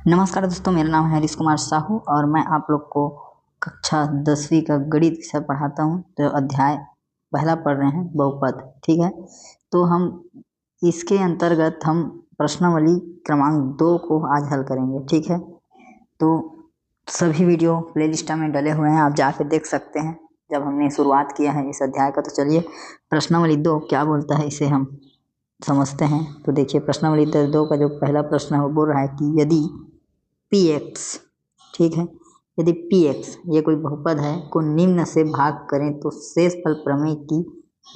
नमस्कार दोस्तों, मेरा नाम है हरीश कुमार साहू और मैं आप लोग को कक्षा 10वीं का गणित विषय पढ़ाता हूं। तो अध्याय पहला पढ़ रहे हैं, बहुपद। ठीक है, तो हम इसके अंतर्गत हम प्रश्नावली क्रमांक 2 को आज हल करेंगे। ठीक है, तो सभी वीडियो प्लेलिस्ट में डले हुए हैं, आप जाके देख सकते हैं जब हमने शुरुआत किया है इस अध्याय का। तो चलिए प्रश्नावली 2 क्या बोलता है इसे हम समझते हैं। तो देखिए, प्रश्नावली 2 का जो पहला प्रश्न है वो बोल रहा है कि यदि px, ठीक है, यदि px ये कोई बहुपद है को निम्न से भाग करें तो शेषफल प्रमेय की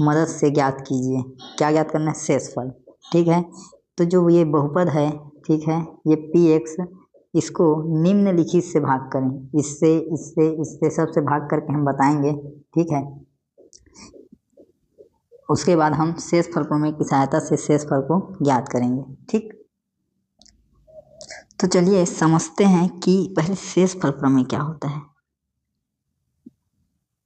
मदद से ज्ञात कीजिए। क्या ज्ञात करना है? शेषफल। ठीक है, तो जो ये बहुपद है, ठीक है, ये px, इसको निम्नलिखित से भाग करें, इससे इससे इससे सबसे भाग करके हम बताएंगे। ठीक है, उसके बाद हम शेषफल प्रमेय की सहायता से शेषफल को ज्ञात करेंगे। ठीक, तो चलिए समझते हैं कि पहले शेषफल प्रमेय क्या होता है।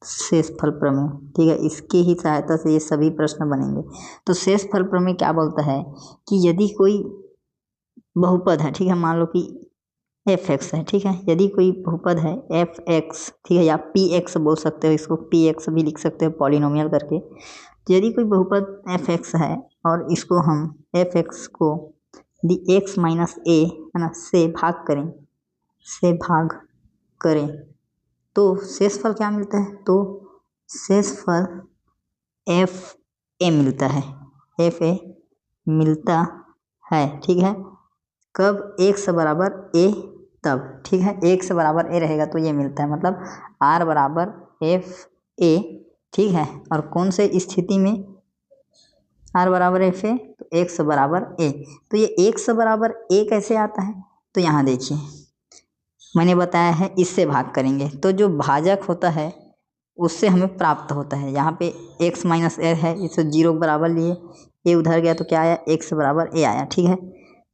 शेषफल प्रमेय, ठीक है, इसकी ही सहायता से ये सभी प्रश्न बनेंगे। तो शेषफल प्रमेय क्या बोलता है कि यदि कोई बहुपद है, ठीक है, मान लो कि fx है, ठीक है, यदि कोई बहुपद है fx, ठीक है, या px बोल सकते हो, इसको px भी लिख सकते हो पॉलिनोमियल करके। तो यदि कोई बहुपद fx है और इसको हम fx को x माइनस a, है ना, से भाग करें तो शेषफल क्या मिलता है? तो शेषफल fa मिलता है, fa मिलता है। ठीक है, कब? x बराबर a तब। ठीक है, x बराबर a रहेगा तो ये मिलता है, मतलब r बराबर fa। ठीक है, और कौन से स्थिति में r बराबर fa? तो x बराबर a। तो ये x बराबर a कैसे आता है? तो यहाँ देखिए, मैंने बताया है इससे भाग करेंगे तो जो भाजक होता है उससे हमें प्राप्त होता है। यहाँ पे x माइनस a है, इसे 0 के बराबर लिए, a उधर गया तो क्या आया? x बराबर a आया। ठीक है,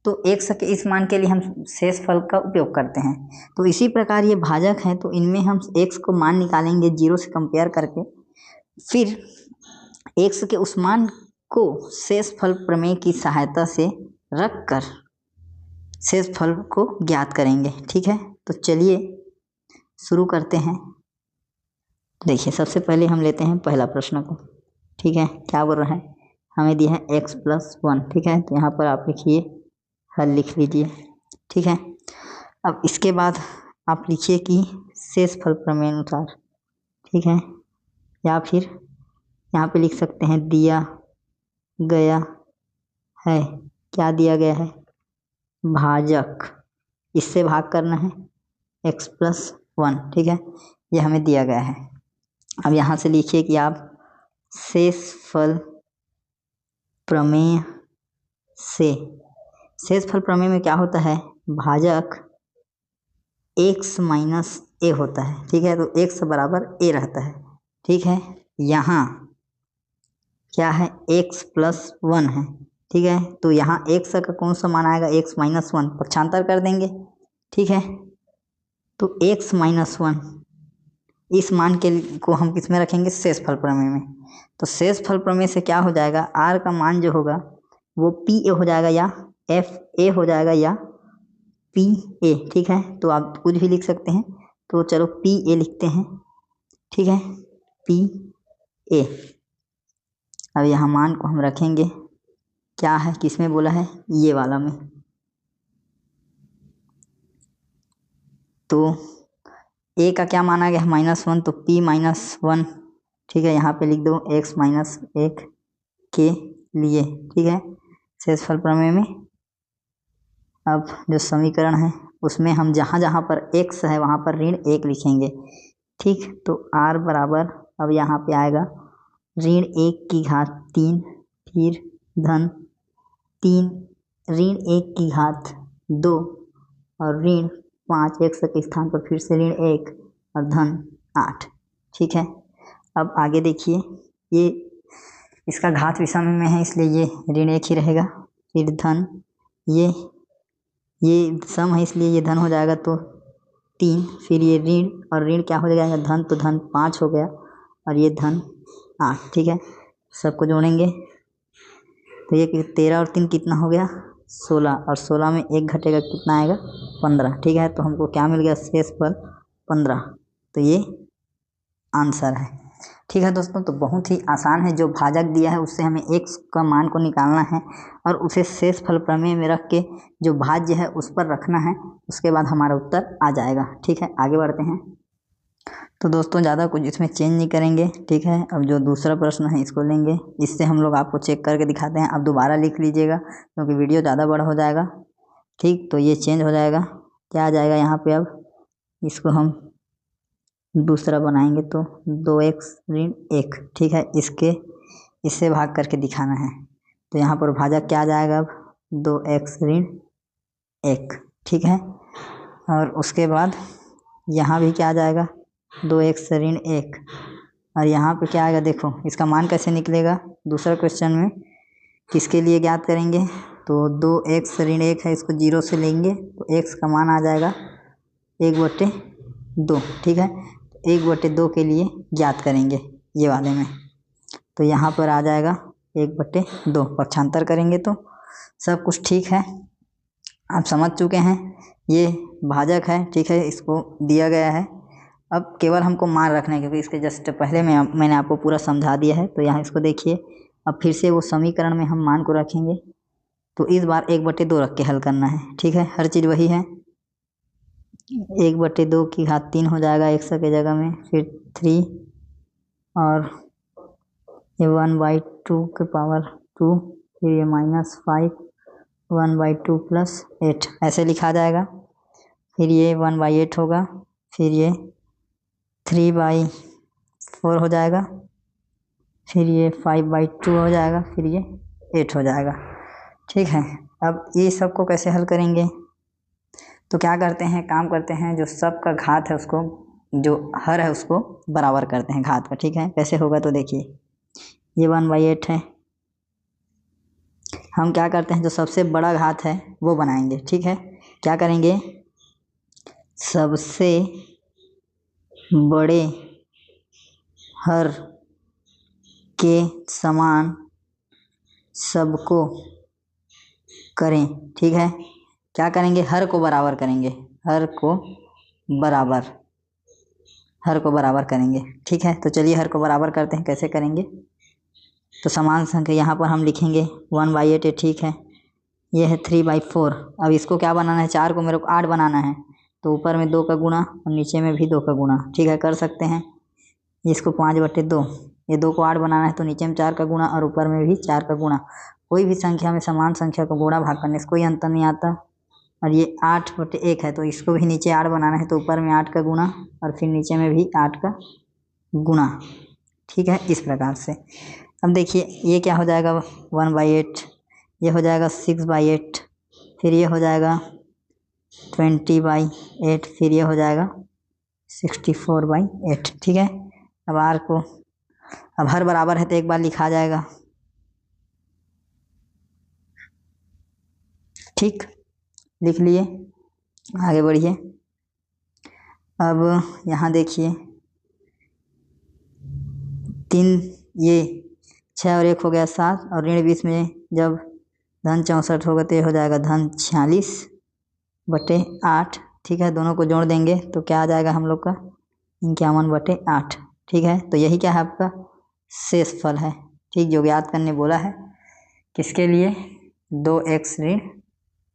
तो x के इस मान के लिए हम शेषफल का उपयोग करते हैं। तो इसी प्रकार ये भाजक हैं, तो इनमें हम x को मान निकालेंगे 0 से कंपेयर करके, फिर x के उस मान को शेषफल प्रमेय की सहायता से रख कर शेषफल को ज्ञात करेंगे। ठीक है, तो चलिए शुरू करते हैं। देखिए, सबसे पहले हम लेते हैं पहला प्रश्न को। ठीक है, क्या बोल रहा है? हमें दिया है x प्लस 1। ठीक है, तो यहाँ पर आप लिखिए, हल लिख लीजिए। ठीक है, अब इसके बाद आप लिखिए कि शेषफल प्रमेय अनुसार, ठीक है, या फिर यहाँ पे लिख सकते हैं दिया गया है, क्या दिया गया है? भाजक, इससे भाग करना है x प्लस 1। ठीक है, ये हमें दिया गया है। अब यहाँ से लिखिए कि आप शेषफल प्रमेय से, शेषफल प्रमेय में क्या होता है? भाजक x माइनस a होता है। ठीक है, तो x बराबर a रहता है। ठीक है, यहाँ क्या है? x प्लस 1 है। ठीक है, तो यहाँ x का कौन सा मान आएगा? x माइनस 1, पक्षांतर कर देंगे। ठीक है, तो x माइनस 1 इस मान के को हम किस में रखेंगे? शेषफल प्रमेय में। तो शेषफल प्रमेय से क्या हो जाएगा? r का मान जो होगा वो pa हो जाएगा या fa हो जाएगा या pa। ठीक है, तो आप कुछ भी लिख सकते हैं, तो चलो pa लिखते हैं। ठीक है, pa। अब यहाँ मान को हम रखेंगे, क्या है, किस में बोला है? ये वाला में। तो a का क्या मान आ गया? -1, तो p माइनस 1। ठीक है, यहाँ पे लिख दो x माइनस 1 के लिए। ठीक है, शेषफल प्रमेय में अब जो समीकरण है उसमें हम जहाँ जहाँ पर x है वहाँ पर ऋण 1 लिखेंगे। ठीक, तो r बराबर, अब यहाँ पे आएगा ऋण 1 की घात 3, फिर धन 3, ऋण 1 की घात 2 और ऋण 5, x के स्थान पर फिर से ऋण 1 और धन 8। ठीक है, अब आगे देखिए, ये इसका घात विषम में है इसलिए ये ऋण 1 ही रहेगा, फिर धन, ये सम है इसलिए ये धन हो जाएगा तो 3, फिर ये ऋण और ऋण क्या हो जाएगा? धन, तो धन 5 हो गया और ये धन 8। ठीक है, सबको जोड़ेंगे तो ये 13 और 3 कितना हो गया? 16 और 16 में 1 घटेगा कितना आएगा 15। ठीक है, तो हमको क्या मिल गया शेषफल 15। तो ये आंसर है। ठीक है दोस्तों, तो बहुत ही आसान है। जो भाजक दिया है उससे हमें x का मान को निकालना है और उसे शेषफल प्रमेय में रख के जो भाज्य है उस पर रखना है, उसके बाद हमारा उत्तर आ जाएगा। ठीक है, आगे बढ़ते हैं। तो दोस्तों ज़्यादा कुछ इसमें चेंज नहीं करेंगे। ठीक है, अब जो दूसरा प्रश्न है इसको लेंगे, इससे हम लोग आपको चेक करके दिखाते हैं। आप दोबारा लिख लीजिएगा क्योंकि वीडियो ज़्यादा बड़ा हो जाएगा। ठीक, तो ये चेंज हो जाएगा। क्या आ जाएगा यहाँ पे, अब इसको हम दूसरा बनाएंगे तो 2x ऋण 1। ठीक है, इससे भाग करके दिखाना है। तो यहाँ पर भाजक क्या आ जाएगा, अब 2x ऋण 1। ठीक है, और उसके बाद यहाँ भी क्या आ जाएगा 2x ऋण 1, और यहाँ पे क्या आएगा, देखो इसका मान कैसे निकलेगा दूसरा क्वेश्चन में, किसके लिए ज्ञात करेंगे। तो 2x ऋण 1 है, इसको 0 से लेंगे तो x का मान आ जाएगा 1/2। ठीक है, 1/2 के लिए ज्ञात करेंगे ये वाले में। तो यहाँ पर आ जाएगा 1/2, पक्षांतर करेंगे तो सब कुछ ठीक है। आप समझ चुके हैं, ये भाजक है। ठीक है, इसको दिया गया है। अब केवल हमको मान रखना है क्योंकि इसके जस्ट पहले मैंने आपको पूरा समझा दिया है। तो यहाँ इसको देखिए, अब फिर से वो समीकरण में हम मान को रखेंगे। तो इस बार 1/2 रख के हल करना है। ठीक है, हर चीज़ वही है। 1/2 की घात 3 हो जाएगा x के जगह में, फिर 3 और ये 1/2 के पावर 2, फिर ये -5, 1/2 + 8 ऐसे लिखा जाएगा। फिर ये 1/8 होगा, फिर ये 3/4 हो जाएगा, फिर ये 5/2 हो जाएगा, फिर ये 8 हो जाएगा। ठीक है, अब ये सब को कैसे हल करेंगे, तो क्या करते हैं, काम करते हैं, जो सब का घात है उसको, जो हर है उसको बराबर करते हैं घात का। ठीक है, कैसे होगा तो देखिए, ये 1/8 है, हम क्या करते हैं जो सबसे बड़ा घात है वो बनाएंगे। ठीक है, क्या करेंगे, सबसे बड़े हर के समान सबको करें। ठीक है, क्या करेंगे, हर को बराबर करेंगे, हर को बराबर करेंगे। ठीक है, तो चलिए हर को बराबर करते हैं, कैसे करेंगे, तो समान संख्या यहाँ पर हम लिखेंगे 1/8 है। ठीक है, ये है 3/4। अब इसको क्या बनाना है, 4 को मेरे को 8 बनाना है, तो ऊपर में 2 का गुणा और नीचे में भी 2 का गुणा। ठीक है, कर सकते हैं। इसको 5/2, ये 2 को 8 बनाना है तो नीचे में 4 का गुणा और ऊपर में भी 4 का गुणा। कोई भी संख्या में समान संख्या को गुणा भाग करने से कोई अंतर नहीं आता। और ये 8/1 है तो इसको भी नीचे 8 बनाना है तो ऊपर में 8 का गुणा और फिर नीचे में भी 8 का गुणा। ठीक है, इस प्रकार से। अब देखिए ये क्या हो जाएगा 1/8, ये हो जाएगा 6/8, फिर ये हो जाएगा 20/8, फिर ये हो जाएगा 64/8। ठीक है, अब आर को, अब हर बराबर है तो एक बार लिखा जाएगा। ठीक, लिख लिए, आगे बढ़िए। अब यहाँ देखिए 3, ये 6 और 1 हो गया 7, और ऋण 20 में जब धन 64 होगा तो ये हो जाएगा धन 46/8। ठीक है, दोनों को जोड़ देंगे तो क्या आ जाएगा हम लोग का 51/8। ठीक है, तो यही क्या है आपका शेषफल है। ठीक, जो ज्ञात करने बोला है, किसके लिए, 2x ऋण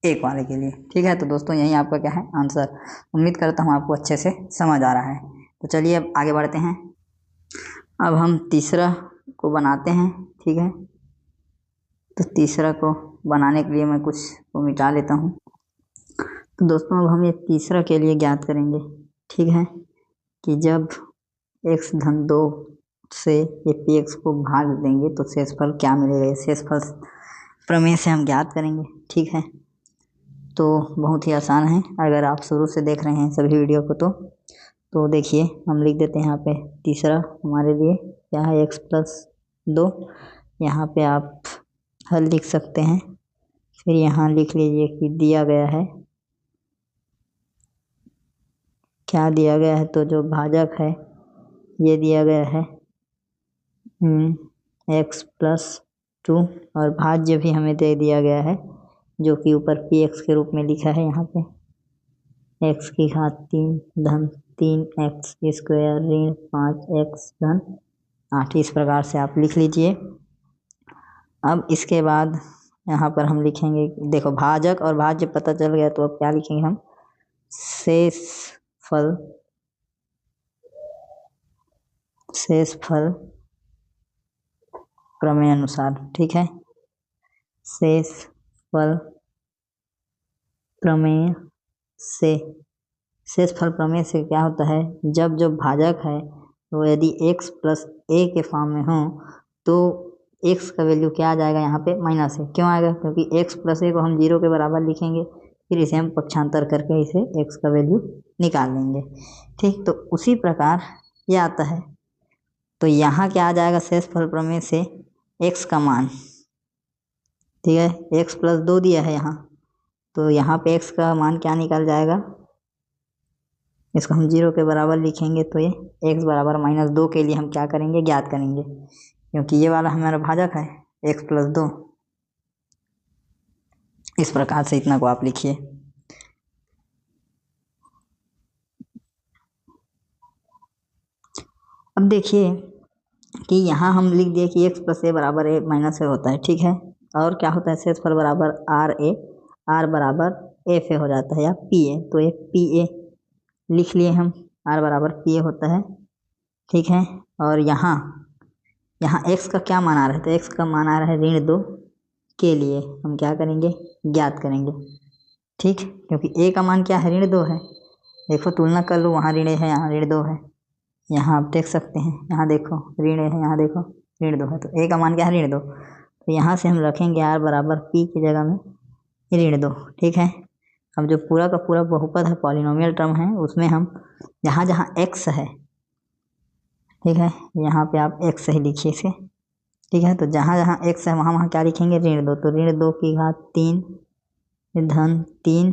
1 वाले के लिए। ठीक है, तो दोस्तों यही आपका क्या है आंसर। उम्मीद करता हूँ आपको अच्छे से समझ आ रहा है। तो चलिए अब आगे बढ़ते हैं। अब हम तीसरा को बनाते हैं। ठीक है, तो तीसरा को बनाने के लिए मैं कुछ को मिटा लेता हूँ। तो दोस्तों अब हम ये तीसरा के लिए ज्ञात करेंगे। ठीक है, कि जब x-2 से ये px को भाग देंगे तो शेषफल क्या मिलेगा, शेषफल प्रमेय से हम ज्ञात करेंगे। ठीक है, तो बहुत ही आसान है, अगर आप शुरू से देख रहे हैं सभी वीडियो को तो देखिए हम लिख देते हैं यहाँ पे तीसरा हमारे लिए क्या है x+2। यहाँ पे आप हल लिख सकते हैं, फिर यहाँ लिख लीजिए कि दिया गया है, क्या दिया गया है, तो जो भाजक है ये दिया गया है x+2 और भाज्य भी हमें दे दिया गया है जो कि ऊपर पी एक्स के रूप में लिखा है यहाँ पे, एक्स की घात 3 धन 3x स्क्वायर ऋण 5x धन 8, इस प्रकार से आप लिख लीजिए। अब इसके बाद यहाँ पर हम लिखेंगे, देखो भाजक और भाज्य पता चल गया, तो अब क्या लिखेंगे हम, शेषफल प्रमेय अनुसार, ठीक है। शेषफल प्रमेय से क्या होता है, जब जो भाजक है वो यदि x प्लस a के फॉर्म में हो तो x का वैल्यू क्या आ जाएगा यहाँ पे, माइनस है। क्यों आएगा, क्योंकि x प्लस a को हम 0 के बराबर लिखेंगे, फिर इसे हम पक्षांतर करके इसे x का वैल्यू निकाल लेंगे, ठीक। तो उसी प्रकार ये आता है, तो यहाँ क्या आ जाएगा, शेषफल प्रमेय से x का मान, ठीक है, x प्लस 2 दिया है यहाँ, तो यहाँ पे x का मान क्या निकल जाएगा, इसको हम 0 के बराबर लिखेंगे, तो ये x बराबर -2 के लिए हम क्या करेंगे, ज्ञात करेंगे, क्योंकि ये वाला हमारा भाजक है x प्लस 2। इस प्रकार से इतना को आप लिखिए। अब देखिए कि यहाँ हम लिख दिए कि x प्लस a बराबर a माइनस a होता है, ठीक है। और क्या होता है, शेषफल बराबर r बराबर f हो जाता है, या p a, तो ये p a लिख लिए हम, r बराबर p a होता है, ठीक है। और यहाँ x का क्या मान आ रहा है, तो x का मान आ रहा है ऋण 2 के लिए हम क्या करेंगे, ज्ञात करेंगे, ठीक, क्योंकि a का मान क्या है, ऋण 2 है। देखो तुलना कर लो, वहाँ ऋण है, यहाँ ऋण 2 है, यहाँ आप देख सकते हैं, यहाँ देखो ऋण है, यहाँ देखो ऋण 2 है, तो a का मान क्या है, ऋण 2। तो यहाँ से हम रखेंगे r बराबर p की जगह में ऋण 2, ठीक है। अब जो पूरा का पूरा बहुपद है, पॉलिनोमियल टर्म है, उसमें हम जहाँ जहाँ x है, ठीक है, यहाँ पे आप x ही लिखिए इसे, ठीक है। तो जहाँ जहाँ x है वहाँ वहाँ क्या लिखेंगे, ऋण 2, तो ऋण 2 की घात 3 धन 3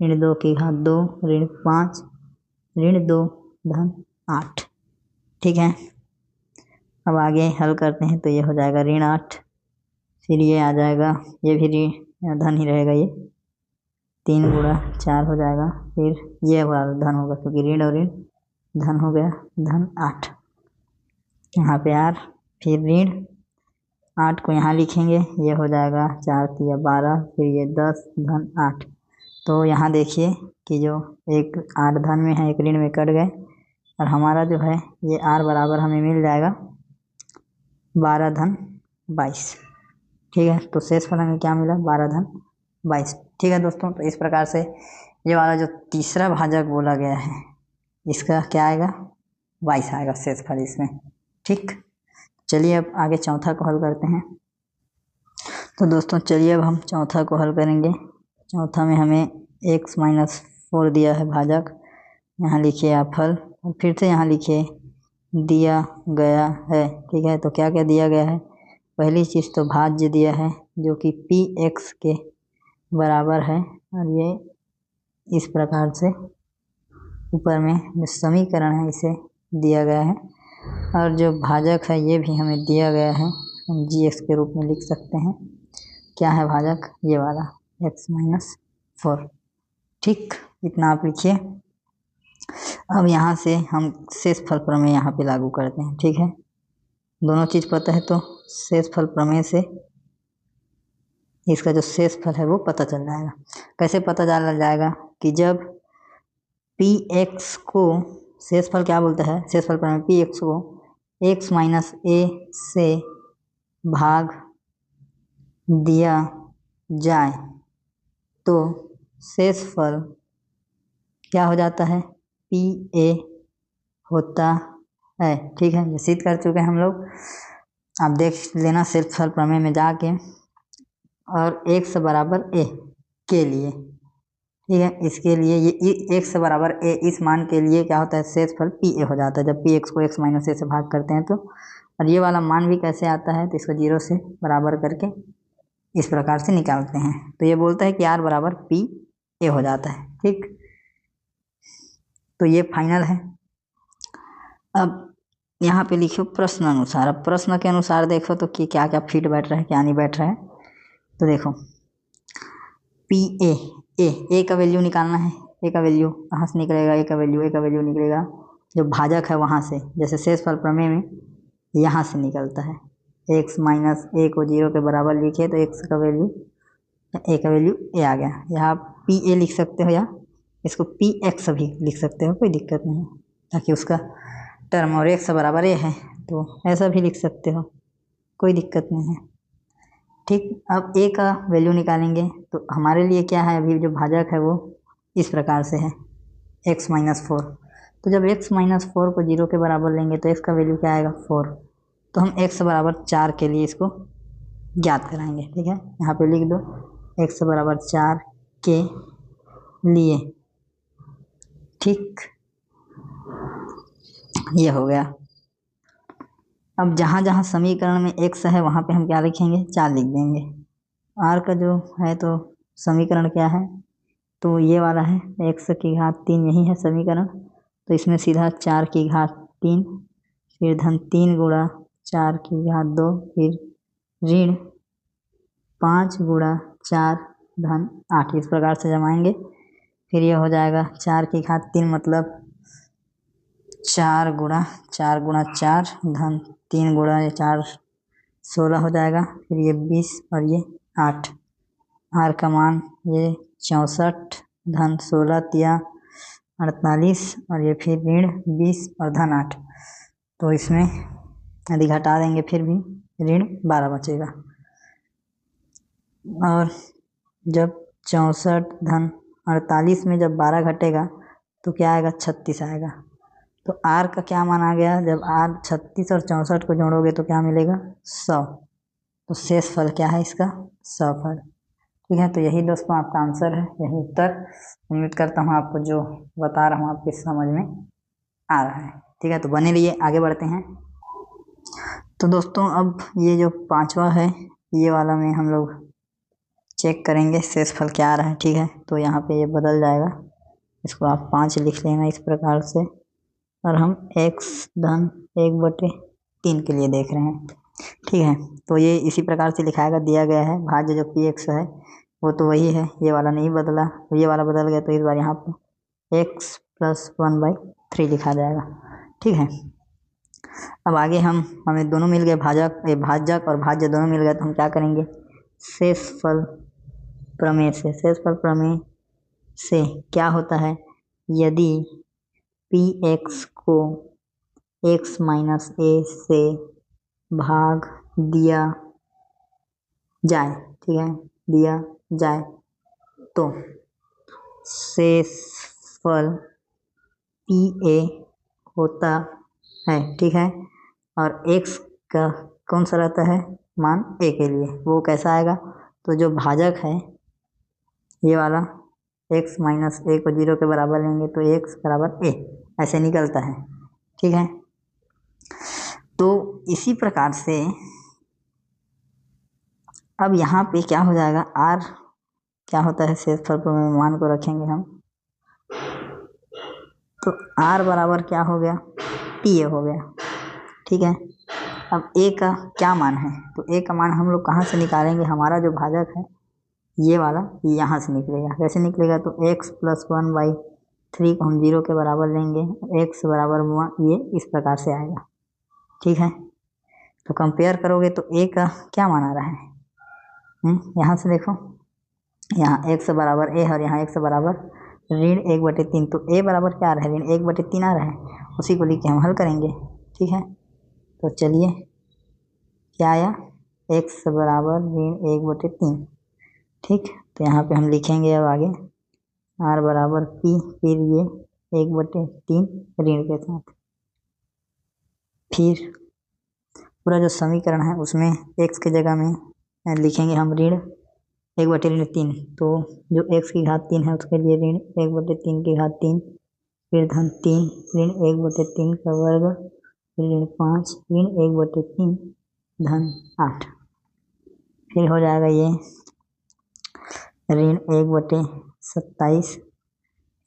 ऋण 2 की घात 2 ऋण 5 ऋण 2 धन 8, ठीक है। अब आगे हल करते हैं, तो ये हो जाएगा ऋण 8, फिर ये आ जाएगा, ये भी ऋण धन ही रहेगा, ये 3 गुणा 4 हो जाएगा, फिर ये धन होगा, क्योंकि ऋण और ऋण धन हो गया, धन 8, यहाँ पे r, फिर ऋण 8 को यहाँ लिखेंगे, ये हो जाएगा 4 तिया 12, फिर ये 10 धन 8। तो यहाँ देखिए कि जो एक 8 धन में है, एक ऋण में कट गए, और हमारा जो है ये r बराबर हमें मिल जाएगा 12 धन 22, ठीक है। तो शेषफल हमें क्या मिला, 12 धन 22, ठीक है दोस्तों। तो इस प्रकार से ये वाला जो तीसरा भाजक बोला गया है, इसका क्या आएगा, 22 आएगा शेषफल इसमें, ठीक। चलिए अब आगे चौथा को हल करते हैं। तो दोस्तों चलिए अब हम चौथा को हल करेंगे। चौथा में हमें x माइनस 4 दिया है भाजक, यहाँ लिखिए आप हल, और फिर से यहाँ लिखिए दिया गया है, ठीक है। तो क्या क्या दिया गया है, पहली चीज़ तो भाज्य दिया है जो कि px के बराबर है, और ये इस प्रकार से ऊपर में जो समीकरण है इसे दिया गया है, और जो भाजक है ये भी हमें दिया गया है, हम gx के रूप में लिख सकते हैं। क्या है भाजक, ये वाला x माइनस 4, ठीक, इतना आप लिखिए। अब यहाँ से हम शेषफल प्रमेय यहाँ पे लागू करते हैं, ठीक है। दोनों चीज़ पता है तो शेषफल प्रमेय से इसका जो शेषफल है वो पता चल जाएगा। कैसे पता चल जाएगा, कि जब px को, शेषफल क्या बोलता है, शेषफल प्रमेय px को x माइनस a से भाग दिया जाए तो शेषफल क्या हो जाता है, pa होता है, ठीक है। ये सिद्ध कर चुके हैं हम लोग, आप देख लेना शेषफल प्रमेय में जाके, और x बराबर a के लिए, ठीक है, इसके लिए ये x बराबर a इस मान के लिए क्या होता है, शेषफल pa हो जाता है जब px को x माइनस a से भाग करते हैं तो। और ये वाला मान भी कैसे आता है, तो इसको 0 से बराबर करके इस प्रकार से निकालते हैं, तो ये बोलता है कि r बराबर pa हो जाता है, ठीक। तो ये फाइनल है। अब यहाँ पे लिखो प्रश्न अनुसार, अब प्रश्न के अनुसार देखो तो कि क्या क्या फिट बैठ रहा है, क्या नहीं बैठ रहा है। तो देखो पी ए का वैल्यू निकालना है। ए का वैल्यू कहाँ से निकलेगा? ए का वैल्यू निकलेगा जो भाजक है वहाँ से, जैसे शेषफल प्रमेय में यहाँ से निकलता है। x माइनस ए को 0 के बराबर लिखे तो ए का वैल्यू ए आ गया। यहाँ पी ए लिख सकते हो या इसको पी एक्स भी लिख सकते हो, कोई दिक्कत नहीं, ताकि उसका टर्म और x बराबर ए है तो ऐसा भी लिख सकते हो, कोई दिक्कत नहीं है। ठीक, अब ए का वैल्यू निकालेंगे तो हमारे लिए क्या है, अभी जो भाजक है वो इस प्रकार से है x माइनस 4। तो जब x माइनस 4 को 0 के बराबर लेंगे तो x का वैल्यू क्या आएगा? 4। तो हम x बराबर 4 के लिए इसको ज्ञात कराएंगे। ठीक है, यहाँ पे लिख दो x बराबर 4 के लिए। ठीक, ये हो गया। अब जहाँ जहाँ समीकरण में x है वहाँ पे हम क्या लिखेंगे? 4 लिख देंगे। r का जो है तो समीकरण क्या है? तो ये वाला है, x की घात 3, यही है समीकरण। तो इसमें सीधा 4 की घात 3, फिर धन 3 गुणा 4 की घात 2, फिर ऋण 5 गुणा 4 धन 8, इस प्रकार से जमाएंगे। फिर ये हो जाएगा 4 की घात 3 मतलब 4 गुणा 4 धन 3 गुणा 4 16 हो जाएगा। फिर ये 20 और ये 8, r का मान ये 64 धन 16 तिया 48 और ये फिर ऋण 20 और धन 8। तो इसमें यदि घटा देंगे फिर भी ऋण 12 बचेगा। और जब 64 धन 48 में जब 12 घटेगा तो क्या आएगा? 36 आएगा। तो r का क्या मान आ गया? जब r 36 और 64 को जोड़ोगे तो क्या मिलेगा? 100। तो शेष फल क्या है इसका? 100 फल। ठीक है, तो यही दोस्तों आपका आंसर है, यही उत्तर। उम्मीद करता हूँ आपको जो बता रहा हूँ आपकी समझ में आ रहा है। ठीक है, तो बने रहिए, आगे बढ़ते हैं। तो दोस्तों अब ये जो 5वां है ये वाला में हम लोग चेक करेंगे शेष फल क्या आ रहा है। ठीक है, तो यहाँ पे ये बदल जाएगा, इसको आप 5 लिख लेना इस प्रकार से। और हम x धन 1/3 के लिए देख रहे हैं। ठीक है, तो ये इसी प्रकार से लिखाएगा, दिया गया है भाज्य जो px है वो तो वही है, ये वाला नहीं बदला, तो ये वाला बदल गया, तो इस बार यहाँ पर x + 1/3 लिखा जाएगा। ठीक है, अब आगे हमें दोनों मिल गए, भाजक और भाज्य दोनों मिल गए, तो हम क्या करेंगे? शेषफल प्रमेय से क्या होता है, यदि px को x माइनस ए से भाग दिया जाए, ठीक है, दिया जाए तो शेषफल pa होता है। ठीक है, और x का कौन सा रहता है मान? a के लिए, वो कैसा आएगा? तो जो भाजक है ये वाला x माइनस ए को 0 के बराबर लेंगे तो x बराबर a ऐसे निकलता है। ठीक है, तो इसी प्रकार से अब यहाँ पे क्या हो जाएगा? r क्या होता है? शेषफल प्रमेय में मान को रखेंगे हम, तो r बराबर क्या हो गया? pa हो गया। ठीक है, अब a का क्या मान है? तो a का मान हम लोग कहाँ से निकालेंगे? हमारा जो भाजक है ये वाला यहाँ से निकलेगा। कैसे निकलेगा? तो x + 1/3 को हम 0 के बराबर लेंगे, x बराबर ये इस प्रकार से आएगा। ठीक है, तो कंपेयर करोगे तो a का क्या मान आ रहा है? यहाँ से देखो, यहाँ x बराबर a और यहाँ x बराबर ऋण 1/3, तो a बराबर क्या आ रहा है? ऋण 1/3 आ रहा है, उसी को लेके हम हल करेंगे। ठीक है, तो चलिए क्या आया? x बराबर ऋण 1/3। ठीक, तो यहाँ पे हम लिखेंगे अब आगे r बराबर p, फिर ये 1/3 ऋण के साथ, फिर पूरा जो समीकरण है उसमें x की जगह में लिखेंगे हम ऋण 1/3, तो जो x की घात 3 है उसके लिए ऋण 1/3 की घात 3, फिर धन 3 ऋण 1/3 का वर्ग, फिर ऋण 5 ऋण 1/3 धन 8, फिर हो जाएगा ये ऋण 1/27,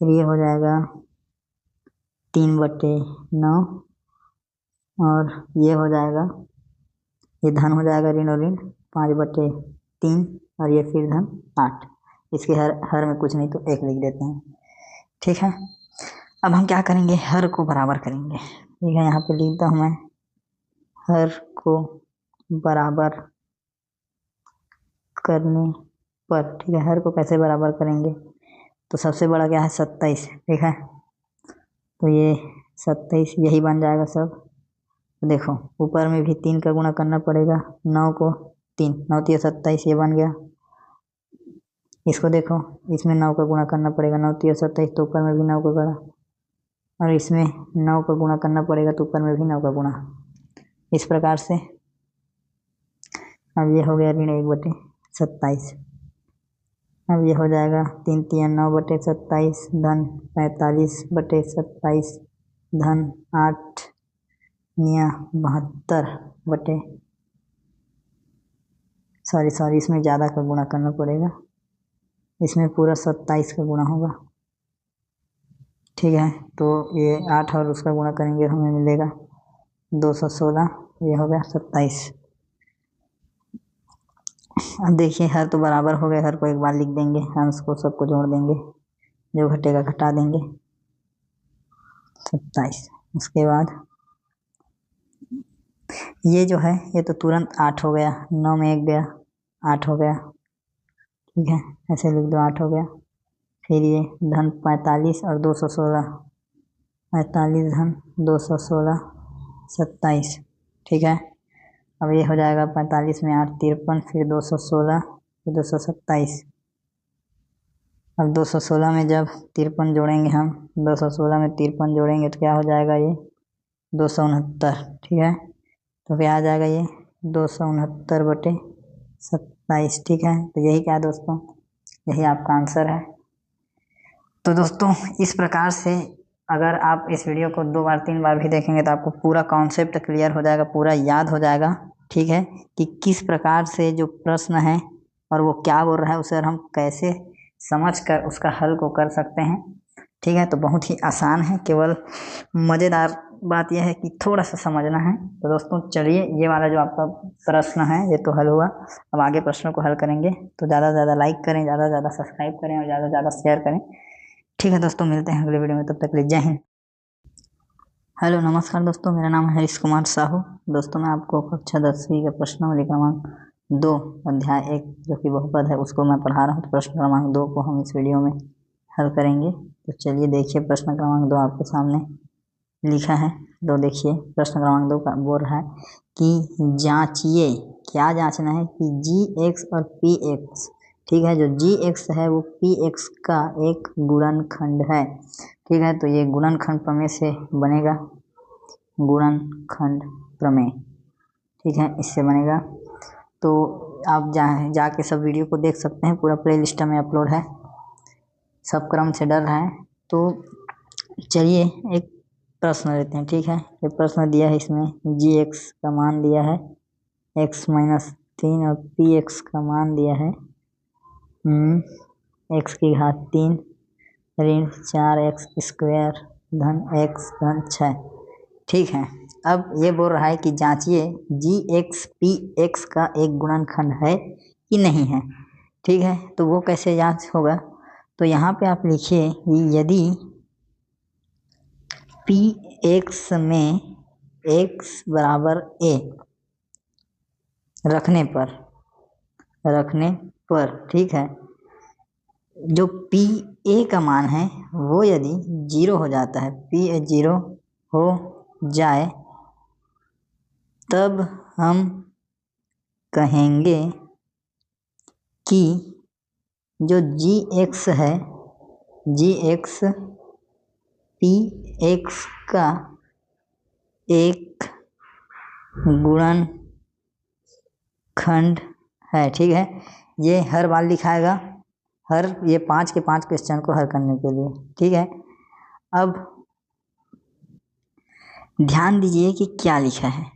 फिर ये हो जाएगा 3/9, और ये हो जाएगा, ये धन हो जाएगा ऋण और ऋण 5/3 और ये फिर धन 8। इसके हर में कुछ नहीं तो 1 लिख देते हैं, ठीक है। अब हम क्या करेंगे, हर को बराबर करेंगे, ठीक है। यहाँ पे लिखता हूँ मैं, हर को बराबर करने पर, ठीक है। हर को कैसे बराबर करेंगे, तो सबसे बड़ा क्या है 27, ठीक है। तो ये 27 यही बन जाएगा सब। तो देखो ऊपर में भी 3 का गुणा करना पड़ेगा, 9 को 3, 9 3 27, ये बन गया। इसको देखो, इसमें 9 का गुणा करना पड़ेगा, 9 3 27, तो ऊपर में भी 9 का गुणा, और इसमें 9 का गुणा करना पड़ेगा तो ऊपर में भी 9 का गुणा, इस प्रकार से। अब ये हो गया ऋण 1/27। अब ये हो जाएगा 3 3 9/27 धन 45/27 धन 8 72 सॉरी इसमें ज़्यादा का गुणा करना पड़ेगा, इसमें पूरा 27 का गुणा होगा, ठीक है। तो ये 8 और उसका गुणा करेंगे हमें मिलेगा 216, ये हो गया 27। अब देखिए हर तो बराबर हो गए, हर को एक बार लिख देंगे, अंश को सबको जोड़ देंगे, जो घटेगा घटा देंगे, 27। उसके बाद ये जो है ये तो तुरंत 8 हो गया, 9 में 1 गया, 8 हो गया, ठीक है। ऐसे लिख दो 8 हो गया। फिर ये धन 45 और 216, 45 धन 216 27, ठीक है। अब ये हो जाएगा 45 में 8 53, फिर 216, फिर 227। अब 216 में जब 53 जोड़ेंगे हम, 216 में 53 जोड़ेंगे तो क्या हो जाएगा, ये 269, ठीक है। तो क्या आ जाएगा, ये 269/27, ठीक है। तो यही क्या है दोस्तों, यही आपका आंसर है। तो दोस्तों इस प्रकार से अगर आप इस वीडियो को 2 बार 3 बार भी देखेंगे तो आपको पूरा कॉन्सेप्ट क्लियर हो जाएगा, पूरा याद हो जाएगा, ठीक है, कि किस प्रकार से जो प्रश्न है और वो क्या बोल रहा है उसे हम कैसे समझ कर उसका हल को कर सकते हैं, ठीक है। तो बहुत ही आसान है, केवल मज़ेदार बात यह है कि थोड़ा सा समझना है। तो दोस्तों चलिए, ये वाला जो आपका प्रश्न है ये तो हल हुआ। अब आगे प्रश्नों को हल करेंगे, तो ज़्यादा से ज़्यादा लाइक करें, ज़्यादा से ज़्यादा सब्सक्राइब करें और ज़्यादा से ज़्यादा शेयर करें, ठीक है दोस्तों। मिलते हैं अगले वीडियो में, तब तक के लिए जय हिंद। हेलो नमस्कार दोस्तों, मेरा नाम है हरीश कुमार साहू। दोस्तों मैं आपको कक्षा 10वीं का प्रश्नावली क्रमांक 2 अध्याय 1 जो कि बहुपद है उसको मैं पढ़ा रहा हूँ। तो प्रश्न क्रमांक 2 को हम इस वीडियो में हल करेंगे। तो चलिए देखिए, प्रश्न क्रमांक 2 आपके सामने लिखा है। तो देखिए प्रश्न क्रमांक 2 का बोल रहा है कि जांचिए, क्या जांचना है कि gx और px, ठीक है, जो gx है वो px का एक गुणनखंड है, ठीक है। तो ये गुणनखंड प्रमेय से बनेगा, गुणनखंड प्रमेय, ठीक है, इससे बनेगा। तो आप जाके सब वीडियो को देख सकते हैं, पूरा प्ले लिस्ट में अपलोड है, सब क्रम से डर रहा है। तो चलिए एक प्रश्न लेते हैं, ठीक है। ये प्रश्न दिया है, इसमें gx का मान दिया है x-3 और px का मान दिया है x की घात 3 ऋण 4x² धन x धन 6, ठीक है। अब ये बोल रहा है कि जांचिए gx px का एक गुणनखंड है कि नहीं है, ठीक है। तो वो कैसे जांच होगा, तो यहाँ पे आप लिखिए कि यदि px में x बराबर a रखने पर, ठीक है, जो pa का मान है वो यदि 0 हो जाता है, pa 0 हो जाए, तब हम कहेंगे कि जो gx है, gx px का एक गुणनखंड है, ठीक है। ये हर बार लिखाएगा, ये 5 के 5 क्वेश्चन को हल करने के लिए, ठीक है। अब ध्यान दीजिए कि क्या लिखा है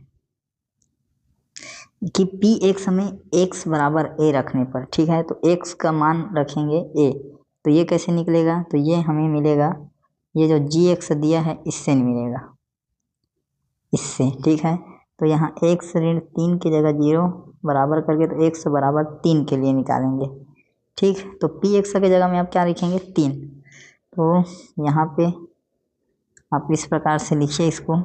कि px में x बराबर a रखने पर, ठीक है, तो x का मान रखेंगे a, तो ये कैसे निकलेगा, तो ये हमें मिलेगा, ये जो gx दिया है इससे नहीं मिलेगा, इससे, ठीक है। तो यहाँ x ऋण 3 की जगह 0 बराबर करके तो x बराबर 3 के लिए निकालेंगे, ठीक। तो पी एक्स की जगह में आप क्या लिखेंगे 3। तो यहाँ पे आप इस प्रकार से लिखिए इसको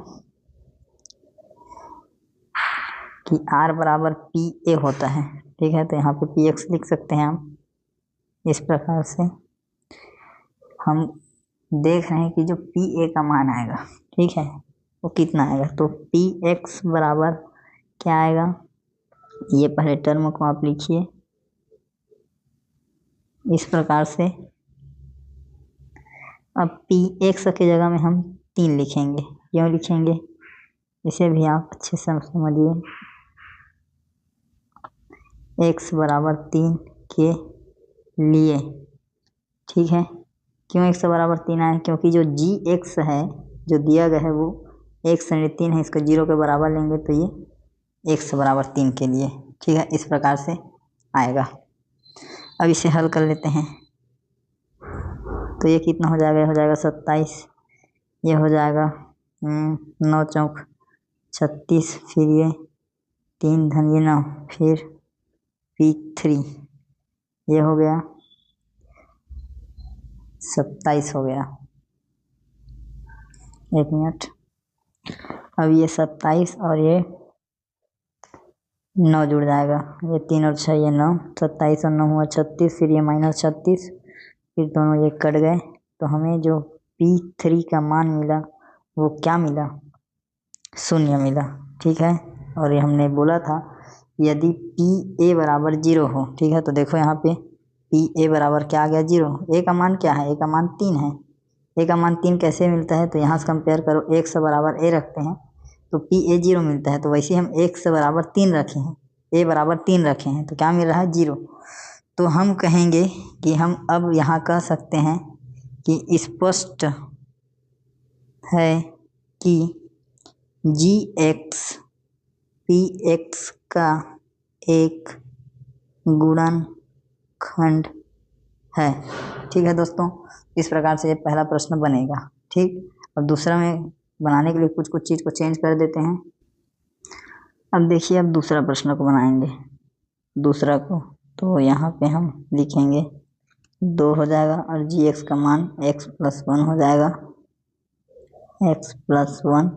कि आर बराबर पी ए होता है। ठीक है, तो यहाँ पे पी एक्स लिख सकते हैं हम इस प्रकार से। हम देख रहे हैं कि जो पी ए का मान आएगा, ठीक है, वो कितना आएगा। तो पी एक्स बराबर क्या आएगा, ये पहले टर्म को आप लिखिए इस प्रकार से। अब पी एक्स की जगह में हम 3 लिखेंगे। क्यों लिखेंगे, इसे भी आप अच्छे से समझिए। एक्स बराबर 3 के लिए, ठीक है। क्यों एक्स बराबर 3 आए, क्योंकि जो जी एक्स है जो दिया गया है वो एक्स 3 है, इसको 0 के बराबर लेंगे तो ये एक्स बराबर 3 के लिए, ठीक है, इस प्रकार से आएगा। अब इसे हल कर लेते हैं। तो ये कितना हो जाएगा, हो जाएगा 27, ये हो जाएगा 9 चौक 36, फिर ये 3 धन ये 9, फिर P3 ये हो गया 27 हो गया। एक मिनट, अब ये 27 और ये 9 जुड़ जाएगा, ये 3 और 6 ये 9, 27 और 9 हुआ 36, फिर ये -36, फिर दोनों ये कट गए। तो हमें जो P3 का मान मिला वो क्या मिला, 0 मिला, ठीक है। और ये हमने बोला था यदि पी ए बराबर 0 हो, ठीक है, तो देखो यहाँ पे पी ए बराबर क्या आ गया 0। ए का मान क्या है, ए का मान 3 है। ए का मान 3 कैसे मिलता है, तो यहाँ से कंपेयर करो, एक्स बराबर ए रखते हैं तो पी ए 0 मिलता है। तो वैसे हम एक्स बराबर 3 रखे हैं, ए बराबर 3 रखे हैं, तो क्या मिल रहा है 0। तो हम कहेंगे कि हम अब यहाँ कह सकते हैं कि स्पष्ट है कि जी एक्स पी एक्स का एक गुणनखंड है, ठीक है दोस्तों। इस प्रकार से ये पहला प्रश्न बनेगा, ठीक। और दूसरा में बनाने के लिए कुछ कुछ चीज़ को चेंज कर देते हैं। अब देखिए, अब दूसरा प्रश्न को बनाएंगे, दूसरा को। तो यहाँ पे हम लिखेंगे 2 हो जाएगा और जी एक्स का मान x+1 हो जाएगा, x+1,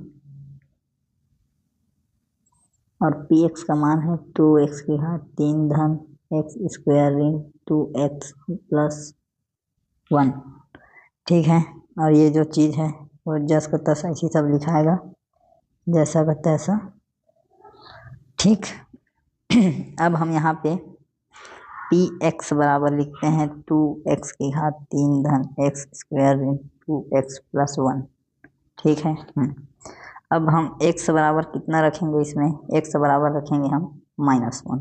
और पी एक्स का मान है 2x की घात 3 धन x² ऋण 2x+1, ठीक है। और ये जो चीज़ है वो जैसा का तैसा इसी सब लिखाएगा, जैसा का तैसा, ठीक। अब हम यहाँ पे पी एक्स बराबर लिखते हैं 2x की घात 3 धन x² ऋण 2x+1, ठीक है। अब हम x बराबर कितना रखेंगे, इसमें x बराबर रखेंगे हम -1।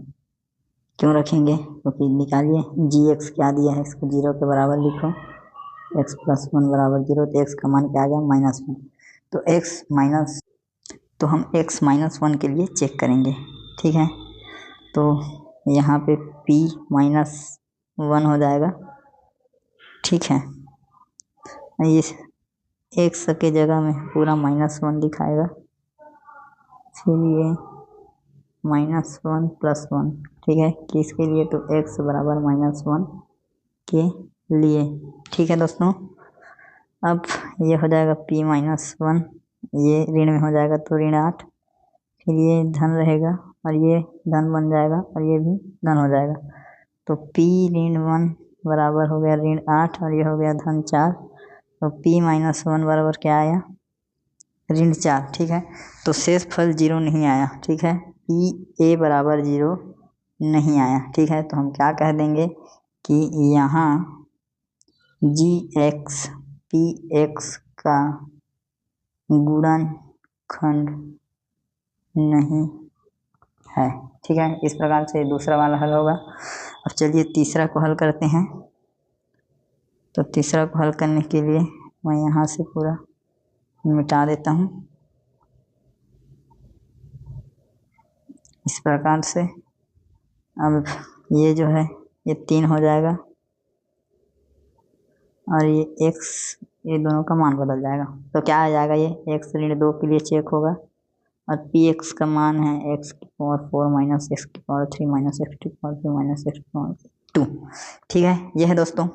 क्यों रखेंगे, क्योंकि निकालिए जी एक्स क्या दिया है, इसको 0 के बराबर लिखो, x+1 बराबर 0, तो x का मान क्या आ गया -1। तो हम x -1 के लिए चेक करेंगे, ठीक है। तो यहाँ पे p -1 हो जाएगा, ठीक है। ये x के जगह में पूरा -1 दिखाएगा, फिर ये -1+1, ठीक है, किसके लिए, तो x बराबर -1 के लिए, ठीक है दोस्तों। अब ये हो जाएगा p -1, ये ऋण में हो जाएगा तो ऋण 8, फिर ये धन रहेगा और ये धन बन जाएगा और ये भी धन हो जाएगा। तो p ऋण 1 बराबर हो गया ऋण 8 और ये हो गया धन 4। तो p -1 बराबर क्या आया, ऋण 4, ठीक है। तो शेष फल 0 नहीं आया, ठीक है, पी ए बराबर 0 नहीं आया, ठीक है। तो हम क्या कह देंगे कि यहाँ जी एक्स पी एक्स का गुणनखंड नहीं है, ठीक है। इस प्रकार से दूसरा वाला हल होगा। अब चलिए तीसरा को हल करते हैं। तो तीसरा को हल करने के लिए मैं यहाँ से पूरा मिटा देता हूँ इस प्रकार से। अब ये जो है ये 3 हो जाएगा और ये x, ये दोनों का मान बदल जाएगा। तो क्या आ जाएगा, ये x ऋण 2 के लिए चेक होगा और पी एक्स का मान है x⁴ - x⁴ - x⁴ - x⁴ - x⁴। 2। ठीक है, ये है दोस्तों।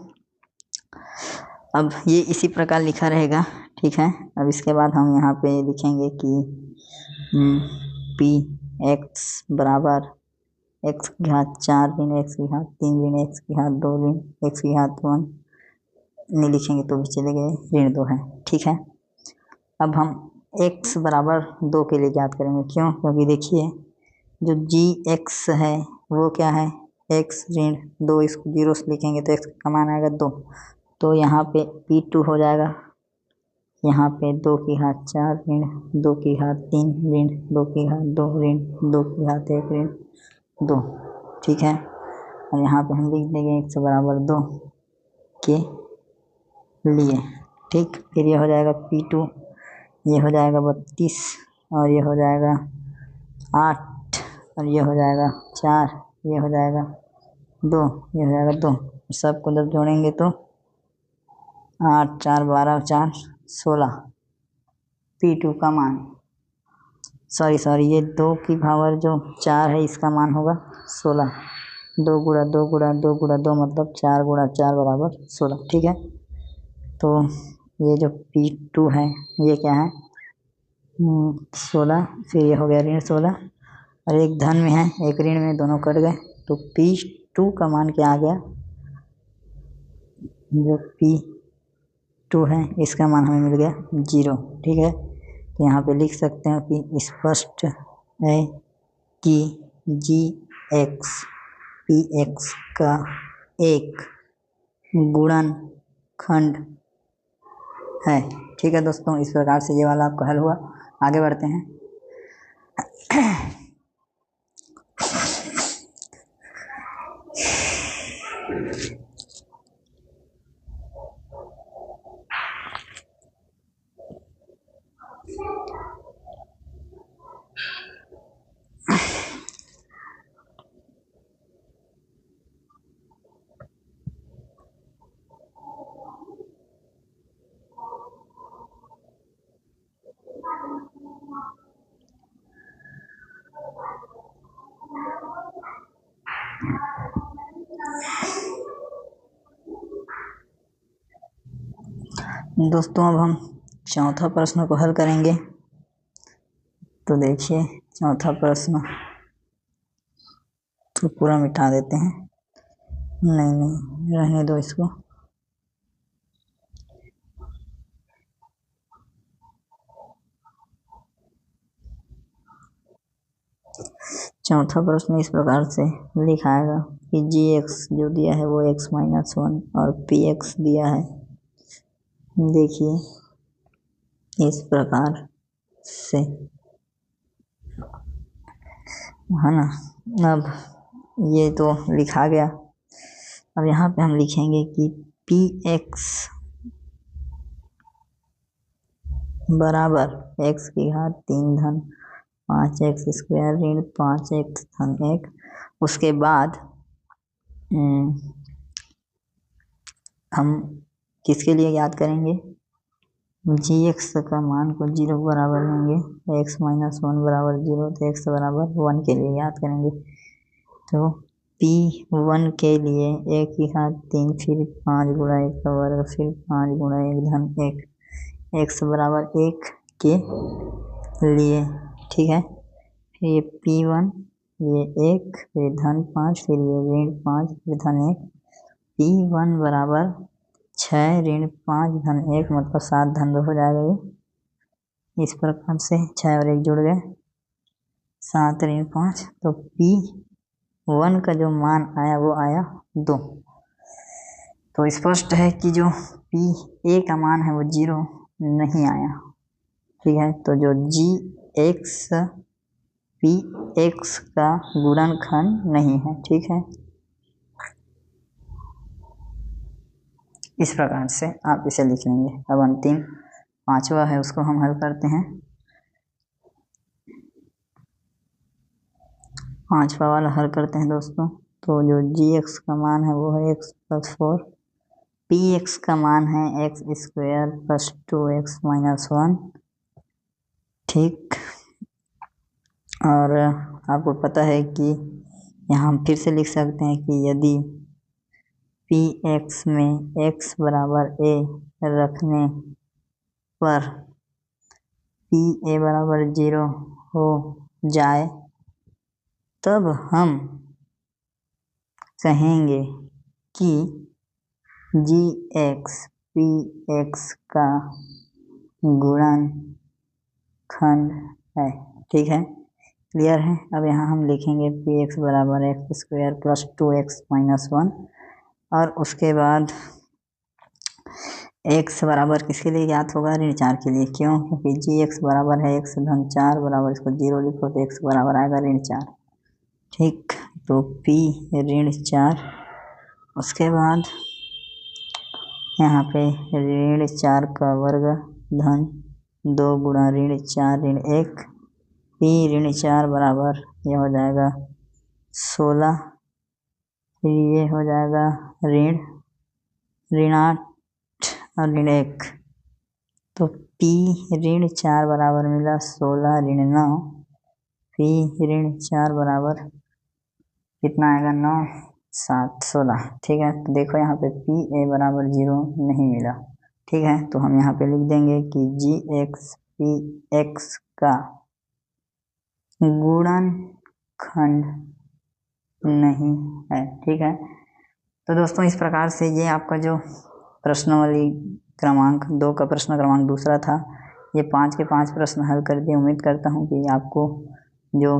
अब ये इसी प्रकार लिखा रहेगा। ठीक है, अब इसके बाद हम यहाँ पे लिखेंगे कि पी एक्स बराबर एक्स की घात 4 ऋण एक्स की घात 3 ऋण एक्स की घात 2 ऋण एक्स की घात 1, नहीं लिखेंगे तो भी चलेगा, ऋण 2 है। ठीक है, अब हम x बराबर 2 के लिए ज्ञात करेंगे। क्यों? क्योंकि देखिए जो जी एक्स है वो क्या है, x ऋण 2, इसको 0 से लिखेंगे तो x का मान आएगा 2, तो यहाँ पे P2 हो जाएगा, यहाँ पे 2 की घात 4 ऋण 2 की घात 3 ऋण 2 की घात 2 ऋण 2 की घात 1 ऋण 2। ठीक है, और यहाँ पे हम लिख देंगे x बराबर 2 के लिए। ठीक, फिर ये हो जाएगा P2, ये हो जाएगा 32 और ये हो जाएगा 8 और ये हो जाएगा 4, ये हो जाएगा 2, ये हो जाएगा 2। सबको जब जोड़ेंगे तो 8 4 12 4 16, P2 का मान, सॉरी ये 2 की पावर जो 4 है इसका मान होगा 16। 2 गुणा 2 गुणा 2 गुणा 2 मतलब 4 गुणा 4 बराबर 16। ठीक है, तो ये जो P2 है ये क्या है, 16, फिर ये हो गया ऋण 16 और एक धन में है एक ऋण में, दोनों कट गए, तो P2 का मान क्या आ गया, जो P2 है इसका मान हमें मिल गया 0। ठीक है, तो यहाँ पे लिख सकते हैं कि स्पष्ट है कि जी एक्स पी एक्स का एक गुणनखंड है। ठीक है दोस्तों, इस प्रकार से ये वाला आपका हल हुआ। आगे बढ़ते हैं। दोस्तों अब हम चौथा प्रश्न को हल करेंगे। तो देखिए चौथा प्रश्न तो पूरा मिटा देते हैं, नहीं रहने दो इसको। चौथा प्रश्न इस प्रकार से लिखाएगा कि जी एक्स जो दिया है वो x-1 और पी एक्स दिया है, देखिए इस प्रकार से, है ना। अब ये तो लिखा गया, अब यहाँ पे हम लिखेंगे कि पी एक्स बराबर x की घात 3 धन 5x स्क्वायर ऋण 5x धन 1। उसके बाद हम किसके लिए याद करेंगे, जी एक्स का मान को 0 बराबर लेंगे, x-1 बराबर 0, तो x बराबर 1 के लिए याद करेंगे। तो P1 के लिए 1 की घात 3 फिर 5 गुणा 1 का वर्ग फिर 5 गुणा 1 धन 1, x बराबर 1 के लिए। ठीक है, फिर ये P1 ये 1 फिर धन 5 फिर ये ऋण 5 फिर धन 1, P1 बराबर 6 ऋण 5 धन 1 मतलब 7 धन 2 हो जाएगा। ये इस प्रकार से 6 और 1 जुड़ गए 7 ऋण 5, तो P1 का जो मान आया वो आया 2। तो स्पष्ट है कि जो PA का मान है वो 0 नहीं आया। ठीक है, तो जो जी एक्स पी एक्स का गुणनखंड नहीं है। ठीक है, इस प्रकार से आप इसे लिख लेंगे। अब अंतिम पांचवा है उसको हम हल करते हैं। पांचवा वाला हल करते हैं दोस्तों। तो जो जी एक्स का मान है वो है x+4, पी एक्स का मान है x² + 2x-1। ठीक, और आपको पता है कि यहाँ हम फिर से लिख सकते हैं कि यदि पी एक्स में एक्स बराबर ए रखने पर पी ए बराबर 0 हो जाए तब हम कहेंगे कि जी एक्स पी एक्स का गुणनखंड है। ठीक है, क्लियर है। अब यहाँ हम लिखेंगे पी एक्स बराबर x square plus 2x minus 1 और उसके बाद x बराबर किसके लिए ज्ञात होगा, ऋण 4 के लिए। क्यों, क्योंकि जी एक्स बराबर है x धन 4 बराबर इसको 0 लिखो तो x बराबर आएगा ऋण 4। ठीक, तो p ऋण 4, उसके बाद यहाँ पे ऋण 4 का वर्ग धन 2 गुणा ऋण 4 ऋण 1, p ऋण 4 बराबर ये हो जाएगा 16, फिर ये हो जाएगा ऋण 8 और ऋण 1, तो p ऋण 4 बराबर मिला 16 ऋण 9, p ऋण 4 बराबर कितना आएगा 9 7 16। ठीक है, तो देखो यहाँ पे पी ए बराबर 0 नहीं मिला। ठीक है, तो हम यहाँ पे लिख देंगे कि जी एक्स पी एक्स का गुणनखंड नहीं है। ठीक है, तो दोस्तों इस प्रकार से ये आपका जो प्रश्नावली क्रमांक 2 का प्रश्न क्रमांक दूसरा था, ये 5 के 5 प्रश्न हल कर दिए। उम्मीद करता हूँ कि आपको जो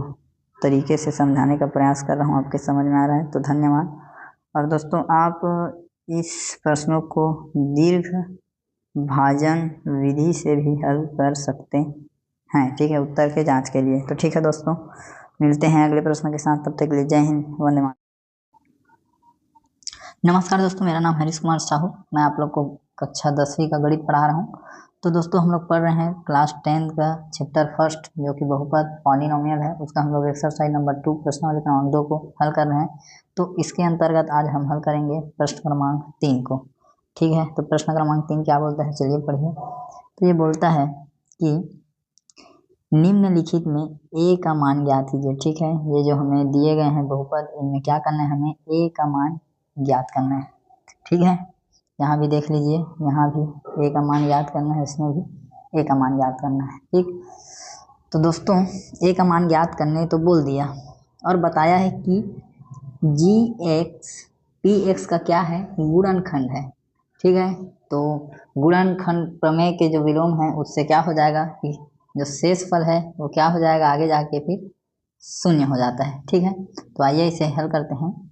तरीके से समझाने का प्रयास कर रहा हूँ आपके समझ में आ रहा है, तो धन्यवाद। और दोस्तों आप इस प्रश्नों को दीर्घ भाजन विधि से भी हल कर सकते हैं। ठीक है, उत्तर के जांच के लिए। तो ठीक है दोस्तों, मिलते हैं अगले प्रश्न के साथ, तब तक के लिए जय हिंद, वंदे मातरम। नमस्कार दोस्तों, मेरा नाम हरीश कुमार साहू, मैं आप लोग को कक्षा 10वीं का गणित पढ़ा रहा हूँ। तो दोस्तों हम लोग पढ़ रहे हैं क्लास 10 का चैप्टर फर्स्ट जो कि बहुपद पॉलिनोमियल है, उसका हम लोग एक्सरसाइज नंबर 2 प्रश्नावली क्रमांक 2 को हल कर रहे हैं। तो इसके अंतर्गत आज हम हल करेंगे प्रश्न क्रमांक 3 को। ठीक है, तो प्रश्न क्रमांक 3 क्या बोलता है, चलिए पढ़िए। तो ये बोलता है कि निम्नलिखित में a का मान ज्ञात कीजिए। ठीक है, ये जो हमें दिए गए हैं बहुपद, इनमें क्या करना है, हमें a का मान ज्ञात करना है। ठीक है, यहाँ भी देख लीजिए, यहाँ भी a का मान ज्ञात करना है, इसमें भी a का मान ज्ञात करना है। ठीक, तो दोस्तों a का मान ज्ञात करने तो बोल दिया और बताया है कि जी एक्स पी एक्स का क्या है, गुणनखंड है। ठीक है, तो गुणनखंड प्रमेय के जो विलोम है उससे क्या हो जाएगा कि जो शेष फल है वो क्या हो जाएगा, आगे जाके फिर शून्य हो जाता है। ठीक है, तो आइए इसे हल करते हैं।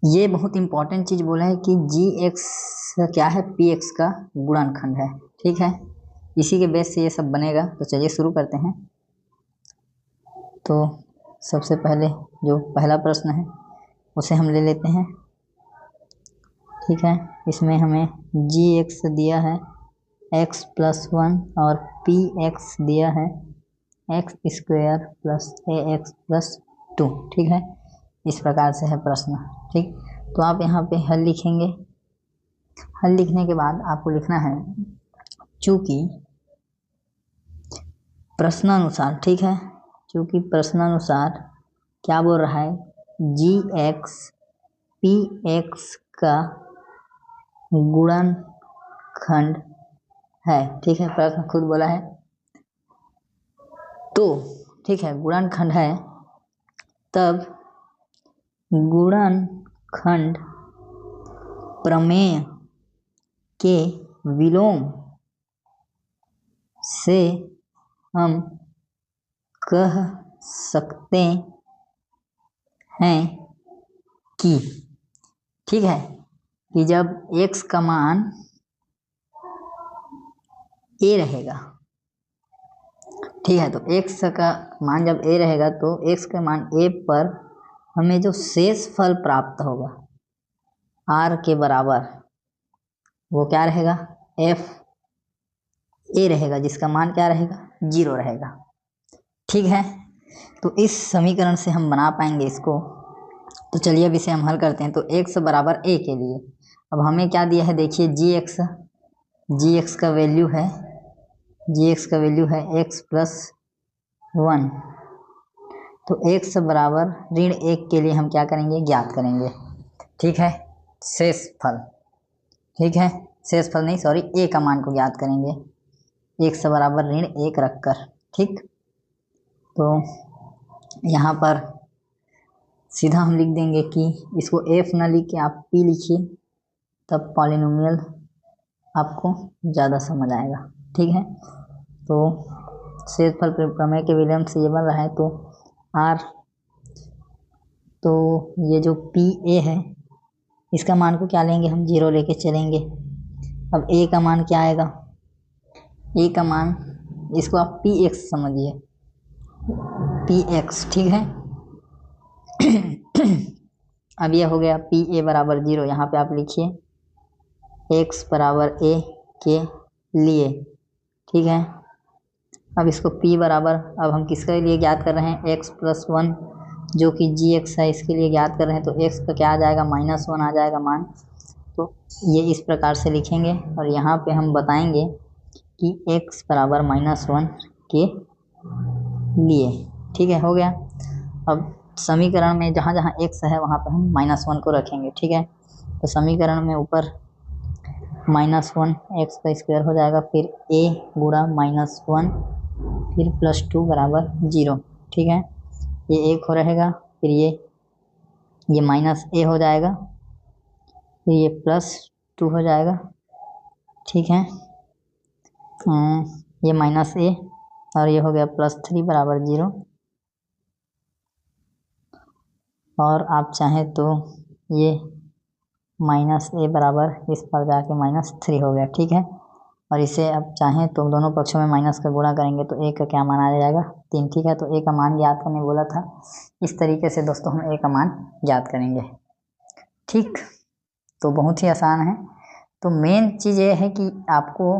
ये बहुत इंपॉर्टेंट चीज़ बोला है कि जी एक्स क्या है, पी एक्स का गुणनखंड है। ठीक है, इसी के बेस से ये सब बनेगा। तो चलिए शुरू करते हैं। तो सबसे पहले जो पहला प्रश्न है उसे हम ले लेते हैं। ठीक है, इसमें हमें जी एक्स दिया है x प्लस 1 और पी एक्स दिया है एक्स स्क्वायर प्लस ए एक्स प्लस 2। ठीक है, इस प्रकार से है प्रश्न। ठीक, तो आप यहाँ पे हल लिखेंगे। हल लिखने के बाद आपको लिखना है चूँकि प्रश्नानुसार, ठीक है, चूँकि प्रश्नानुसार क्या बोल रहा है, जी एक्स पी एक्स का गुणनखंड है। ठीक है, प्रश्न खुद बोला है, तो ठीक है गुणनखंड है, तब गुणनखंड प्रमेय के विलोम से हम कह सकते हैं कि, ठीक है, कि जब x का मान a रहेगा, ठीक है, तो x का मान जब a रहेगा तो x का मान a पर हमें जो शेष फल प्राप्त होगा r के बराबर, वो क्या रहेगा, f a रहेगा, जिसका मान क्या रहेगा, 0 रहेगा। ठीक है, तो इस समीकरण से हम बना पाएंगे इसको। तो चलिए अब इसे हम हल करते हैं। तो x बराबर a के लिए अब हमें क्या दिया है, देखिए जी एक्स का वैल्यू है, x प्लस 1। तो x बराबर ऋण 1 के लिए हम क्या करेंगे, ज्ञात करेंगे। ठीक है, शेषफल, ठीक है, शेषफल नहीं सॉरी, ए का मान को ज्ञात करेंगे 1 से बराबर ऋण 1 रखकर। ठीक, तो यहाँ पर सीधा हम लिख देंगे कि इसको एफ ना लिख के आप पी लिखिए, तब पॉलिनोमियल आपको ज़्यादा समझ आएगा। ठीक है, तो शेषफल प्रमेय के विलयन से ये बन रहा है, तो आर, तो ये जो पी ए है इसका मान को क्या लेंगे हम, 0 लेके चलेंगे। अब ए का मान क्या आएगा, ए का मान इसको आप पी एक्स समझिए, पी एक्स। ठीक है, अब ये हो गया पी ए बराबर 0, यहाँ पे आप लिखिए एक्स बराबर ए के लिए। ठीक है, अब इसको p बराबर, अब हम किसके लिए ज्ञात कर रहे हैं, x प्लस 1 जो कि जी एक्स है, इसके लिए ज्ञात कर रहे हैं, तो x का क्या आ जाएगा, -1 आ जाएगा मान। तो ये इस प्रकार से लिखेंगे और यहाँ पे हम बताएंगे कि x बराबर -1 के लिए। ठीक है, हो गया। अब समीकरण में जहाँ जहाँ x है वहाँ पे हम -1 को रखेंगे। ठीक है, तो समीकरण में ऊपर -1 एक्स का स्क्वायर हो जाएगा, फिर a गुणा -1 फिर +2 बराबर 0। ठीक है, ये 1 हो रहेगा, फिर ये माइनस a हो जाएगा, फिर ये +2 हो जाएगा। ठीक है, ये -a और ये हो गया +3 बराबर 0, और आप चाहें तो ये -a बराबर इस पर जाके -3 हो गया। ठीक है, और इसे अब चाहें तो दोनों पक्षों में माइनस का गुणा करेंगे तो a का क्या मान आ जाएगा, 3। ठीक है, तो a का मान ज्ञात करने बोला था, इस तरीके से दोस्तों हम a का मान ज्ञात करेंगे। ठीक, तो बहुत ही आसान है। तो मेन चीज़ ये है कि आपको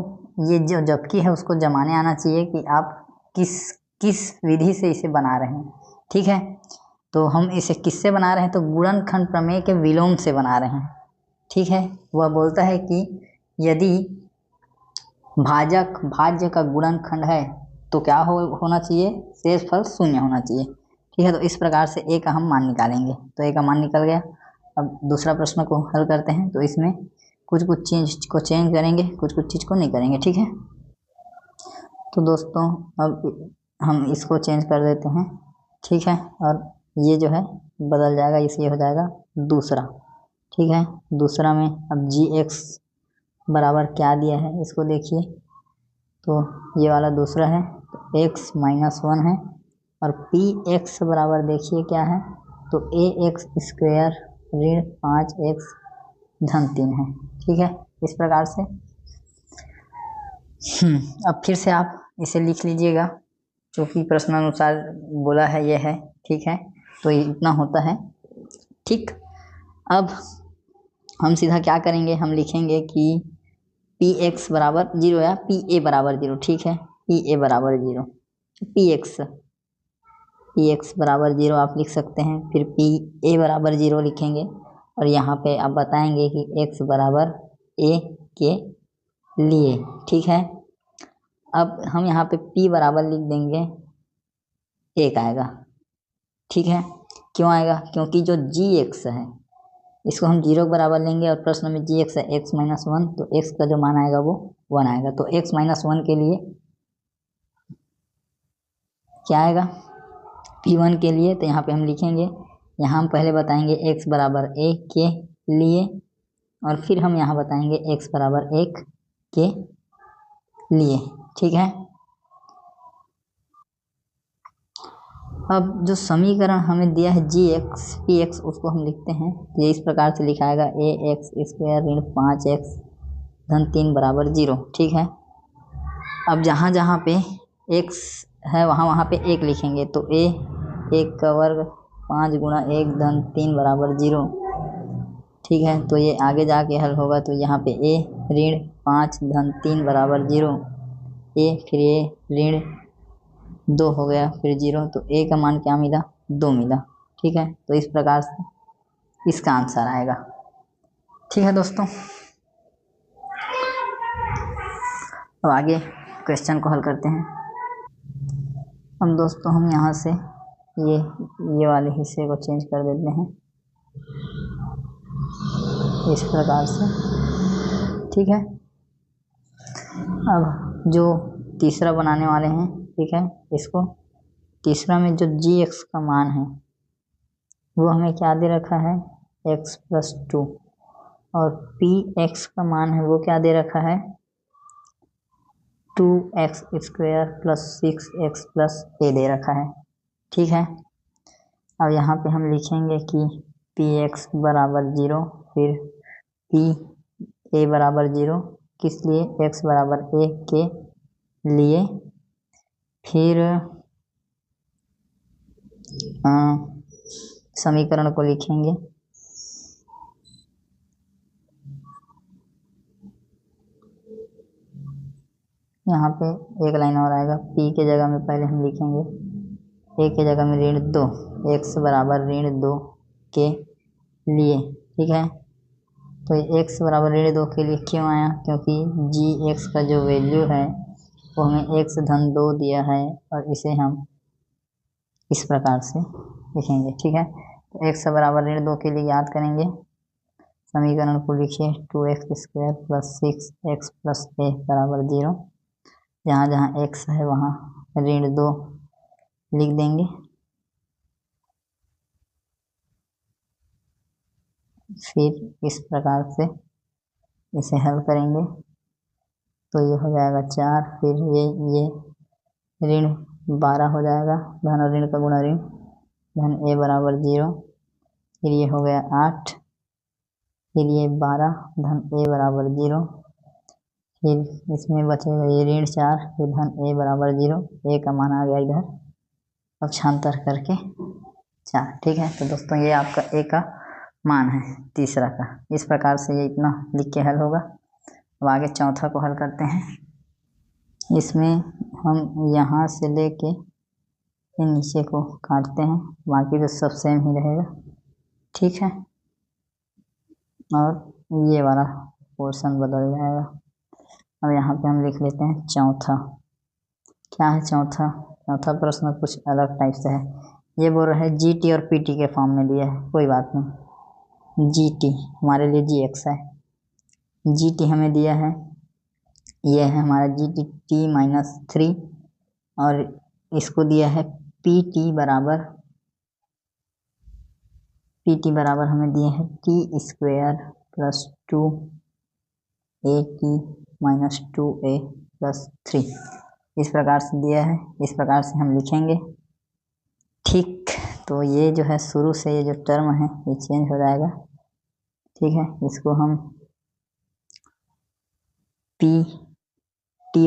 ये जो जबकि है उसको जमाने आना चाहिए कि आप किस विधि से इसे बना रहे हैं। ठीक है, तो हम इसे किससे बना रहे हैं, तो गुणनखंड प्रमेय के विलोम से बना रहे हैं। ठीक है, वह बोलता है कि यदि भाज्य का गुणनखंड है तो क्या होना चाहिए, शेषफल 0 होना चाहिए। ठीक है, तो इस प्रकार से a का हम मान निकालेंगे, तो a का मान निकल गया। अब दूसरा प्रश्न को हल करते हैं, तो इसमें कुछ चीज़ को चेंज करेंगे, कुछ चीज़ को नहीं करेंगे। ठीक है, तो दोस्तों अब हम इसको चेंज कर देते हैं। ठीक है, और ये जो है बदल जाएगा, इसलिए हो जाएगा दूसरा। ठीक है, दूसरा में अब जी एक्स बराबर क्या दिया है इसको देखिए, तो ये वाला दूसरा है, तो x -1 है, और पी एक्स बराबर देखिए क्या है, तो ax स्क्वायर ऋण 5x धन 3 है। ठीक है, इस प्रकार से अब फिर से आप इसे लिख लीजिएगा, क्योंकि प्रश्नानुसार बोला है ये है। ठीक है, तो ये इतना होता है। ठीक, अब हम सीधा क्या करेंगे, हम लिखेंगे कि पी एक्स बराबर 0 या पी ए बराबर 0। ठीक है, पी ए बराबर 0, पी एक्स बराबर 0 आप लिख सकते हैं, फिर पी ए बराबर 0 लिखेंगे, और यहाँ पे आप बताएंगे कि x बराबर a के लिए। ठीक है, अब हम यहाँ पे p बराबर लिख देंगे 1 आएगा। ठीक है, क्यों आएगा, क्योंकि जो gx है इसको हम 0 के बराबर लेंगे, और प्रश्न में gx है x -1, तो x का जो मान आएगा वो 1 आएगा। तो x -1 के लिए क्या आएगा, p1 के लिए, तो यहाँ पे हम लिखेंगे, यहाँ हम पहले बताएंगे x बराबर a के लिए, और फिर हम यहाँ बताएंगे x बराबर 1 के लिए। ठीक है, अब जो समीकरण हमें दिया है gx px उसको हम लिखते हैं, ये इस प्रकार से लिखाएगा ax स्क्वायर ऋण 5x धन 3 बराबर 0। ठीक है, अब जहाँ जहाँ पे x है वहाँ पे 1 लिखेंगे, तो a 1 का वर्ग 5 गुणा 1 धन 3 बराबर 0। ठीक है, तो ये आगे जाके हल होगा, तो यहाँ पे a ऋण 5 धन 3 बराबर 0, a फिर ये ऋण 2 हो गया, फिर 0, तो a का मान क्या मिला, 2 मिला। ठीक है, तो इस प्रकार से इसका आंसर आएगा। ठीक है दोस्तों, अब आगे क्वेश्चन को हल करते हैं। अब दोस्तों हम यहाँ से ये वाले हिस्से को चेंज कर देते हैं। इस प्रकार से, ठीक है। अब जो तीसरा बनाने वाले हैं, ठीक है, इसको तीसरा में जो g(x) का मान है वो हमें क्या दे रखा है, x+2, और p(x) का मान है वो क्या दे रखा है, 2x² + 6x + a दे रखा है, ठीक है। अब यहाँ पे हम लिखेंगे कि px बराबर 0, फिर pa बराबर 0, किस लिए, x बराबर a के लिए, फिर समीकरण को लिखेंगे, यहाँ पे एक लाइन और आएगा, p के जगह में पहले हम लिखेंगे a के जगह में -2, x बराबर -2 के लिए, ठीक है। तो x बराबर -2 के लिए क्यों आया, क्योंकि g(x) का जो वैल्यू है वो हमें x-2 दिया है, और इसे हम इस प्रकार से लिखेंगे, ठीक है। तो x बराबर -2 के लिए याद करेंगे, समीकरण को लिखिए 2x² + 6x + a बराबर 0, जहाँ जहाँ x है वहाँ -2 लिख देंगे, फिर इस प्रकार से इसे हल करेंगे तो ये हो जाएगा 4, फिर ये -12 हो जाएगा, धन और ऋण का गुणा ऋण, धन a बराबर 0, फिर ये हो गया 8, फिर ये 12, धन a बराबर 0, फिर इसमें बचेगा ये -4, फिर धन a बराबर 0, a का मान आ गया इधर पक्षांतर करके 4, ठीक है। तो दोस्तों ये आपका a का मान है तीसरा का, इस प्रकार से ये इतना लिख के हल होगा। अब आगे चौथा को हल करते हैं। इसमें हम यहाँ से लेके ये नीचे को काटते हैं, बाकी तो सब सेम ही रहेगा, ठीक है, और ये वाला पोर्शन बदल जाएगा। अब यहाँ पे हम लिख लेते हैं चौथा, क्या है चौथा, चौथा प्रश्न कुछ अलग टाइप से है। ये बोल रहा है GT और PT के फॉर्म में दिया है, कोई बात नहीं, GT हमारे लिए g(x) है, GT हमें दिया है, यह है हमारा GT t-3, और इसको दिया है PT बराबर हमें दिया है t² + 2at - 2a + 3, इस प्रकार से दिया है, इस प्रकार से हम लिखेंगे, ठीक। तो ये जो है शुरू से ये जो टर्म है ये चेंज हो जाएगा, ठीक है। इसको हम t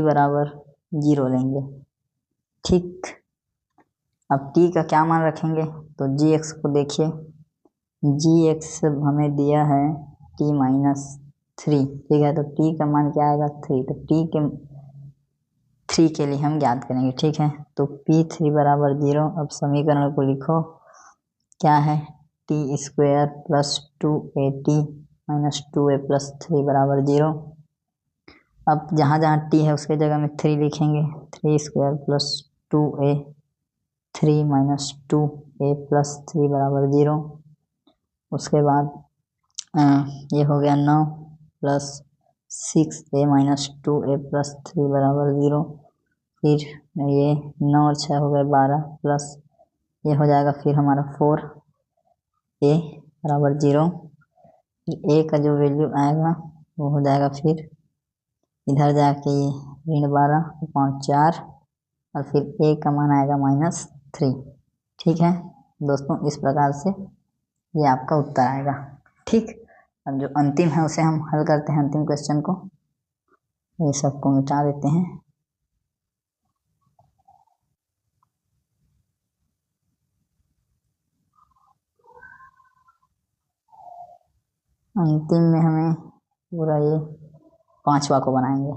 बराबर 0 लेंगे, ठीक। अब t का क्या मान रखेंगे, तो g(x) को देखिए, g(x) हमें दिया है t-3, ठीक है। तो t का मान क्या आएगा, 3, तो t के 3 के लिए हम ज्ञात करेंगे, ठीक है। तो p3 बराबर 0, अब समीकरण को लिखो, क्या है, t² + 2at - 2a + 3 बराबर 0। अब जहाँ जहाँ t है उसके जगह में 3 लिखेंगे, 3² + 2a 3 - 2a + 3 बराबर 0। उसके बाद ये हो गया 9 + 6a - 2a + 3 बराबर 0, फिर ये 9 और 6 हो गए 12, प्लस ये हो जाएगा फिर हमारा 4a बराबर 0, फिर a का जो वैल्यू आएगा वो हो जाएगा फिर इधर जाके -12/4, और फिर a का मान आएगा -3, ठीक है दोस्तों। इस प्रकार से ये आपका उत्तर आएगा, ठीक। अब जो अंतिम है उसे हम हल करते हैं, अंतिम क्वेश्चन को, ये सबको मिटा देते हैं। अंतिम में हमें पूरा ये 5वां को बनाएंगे,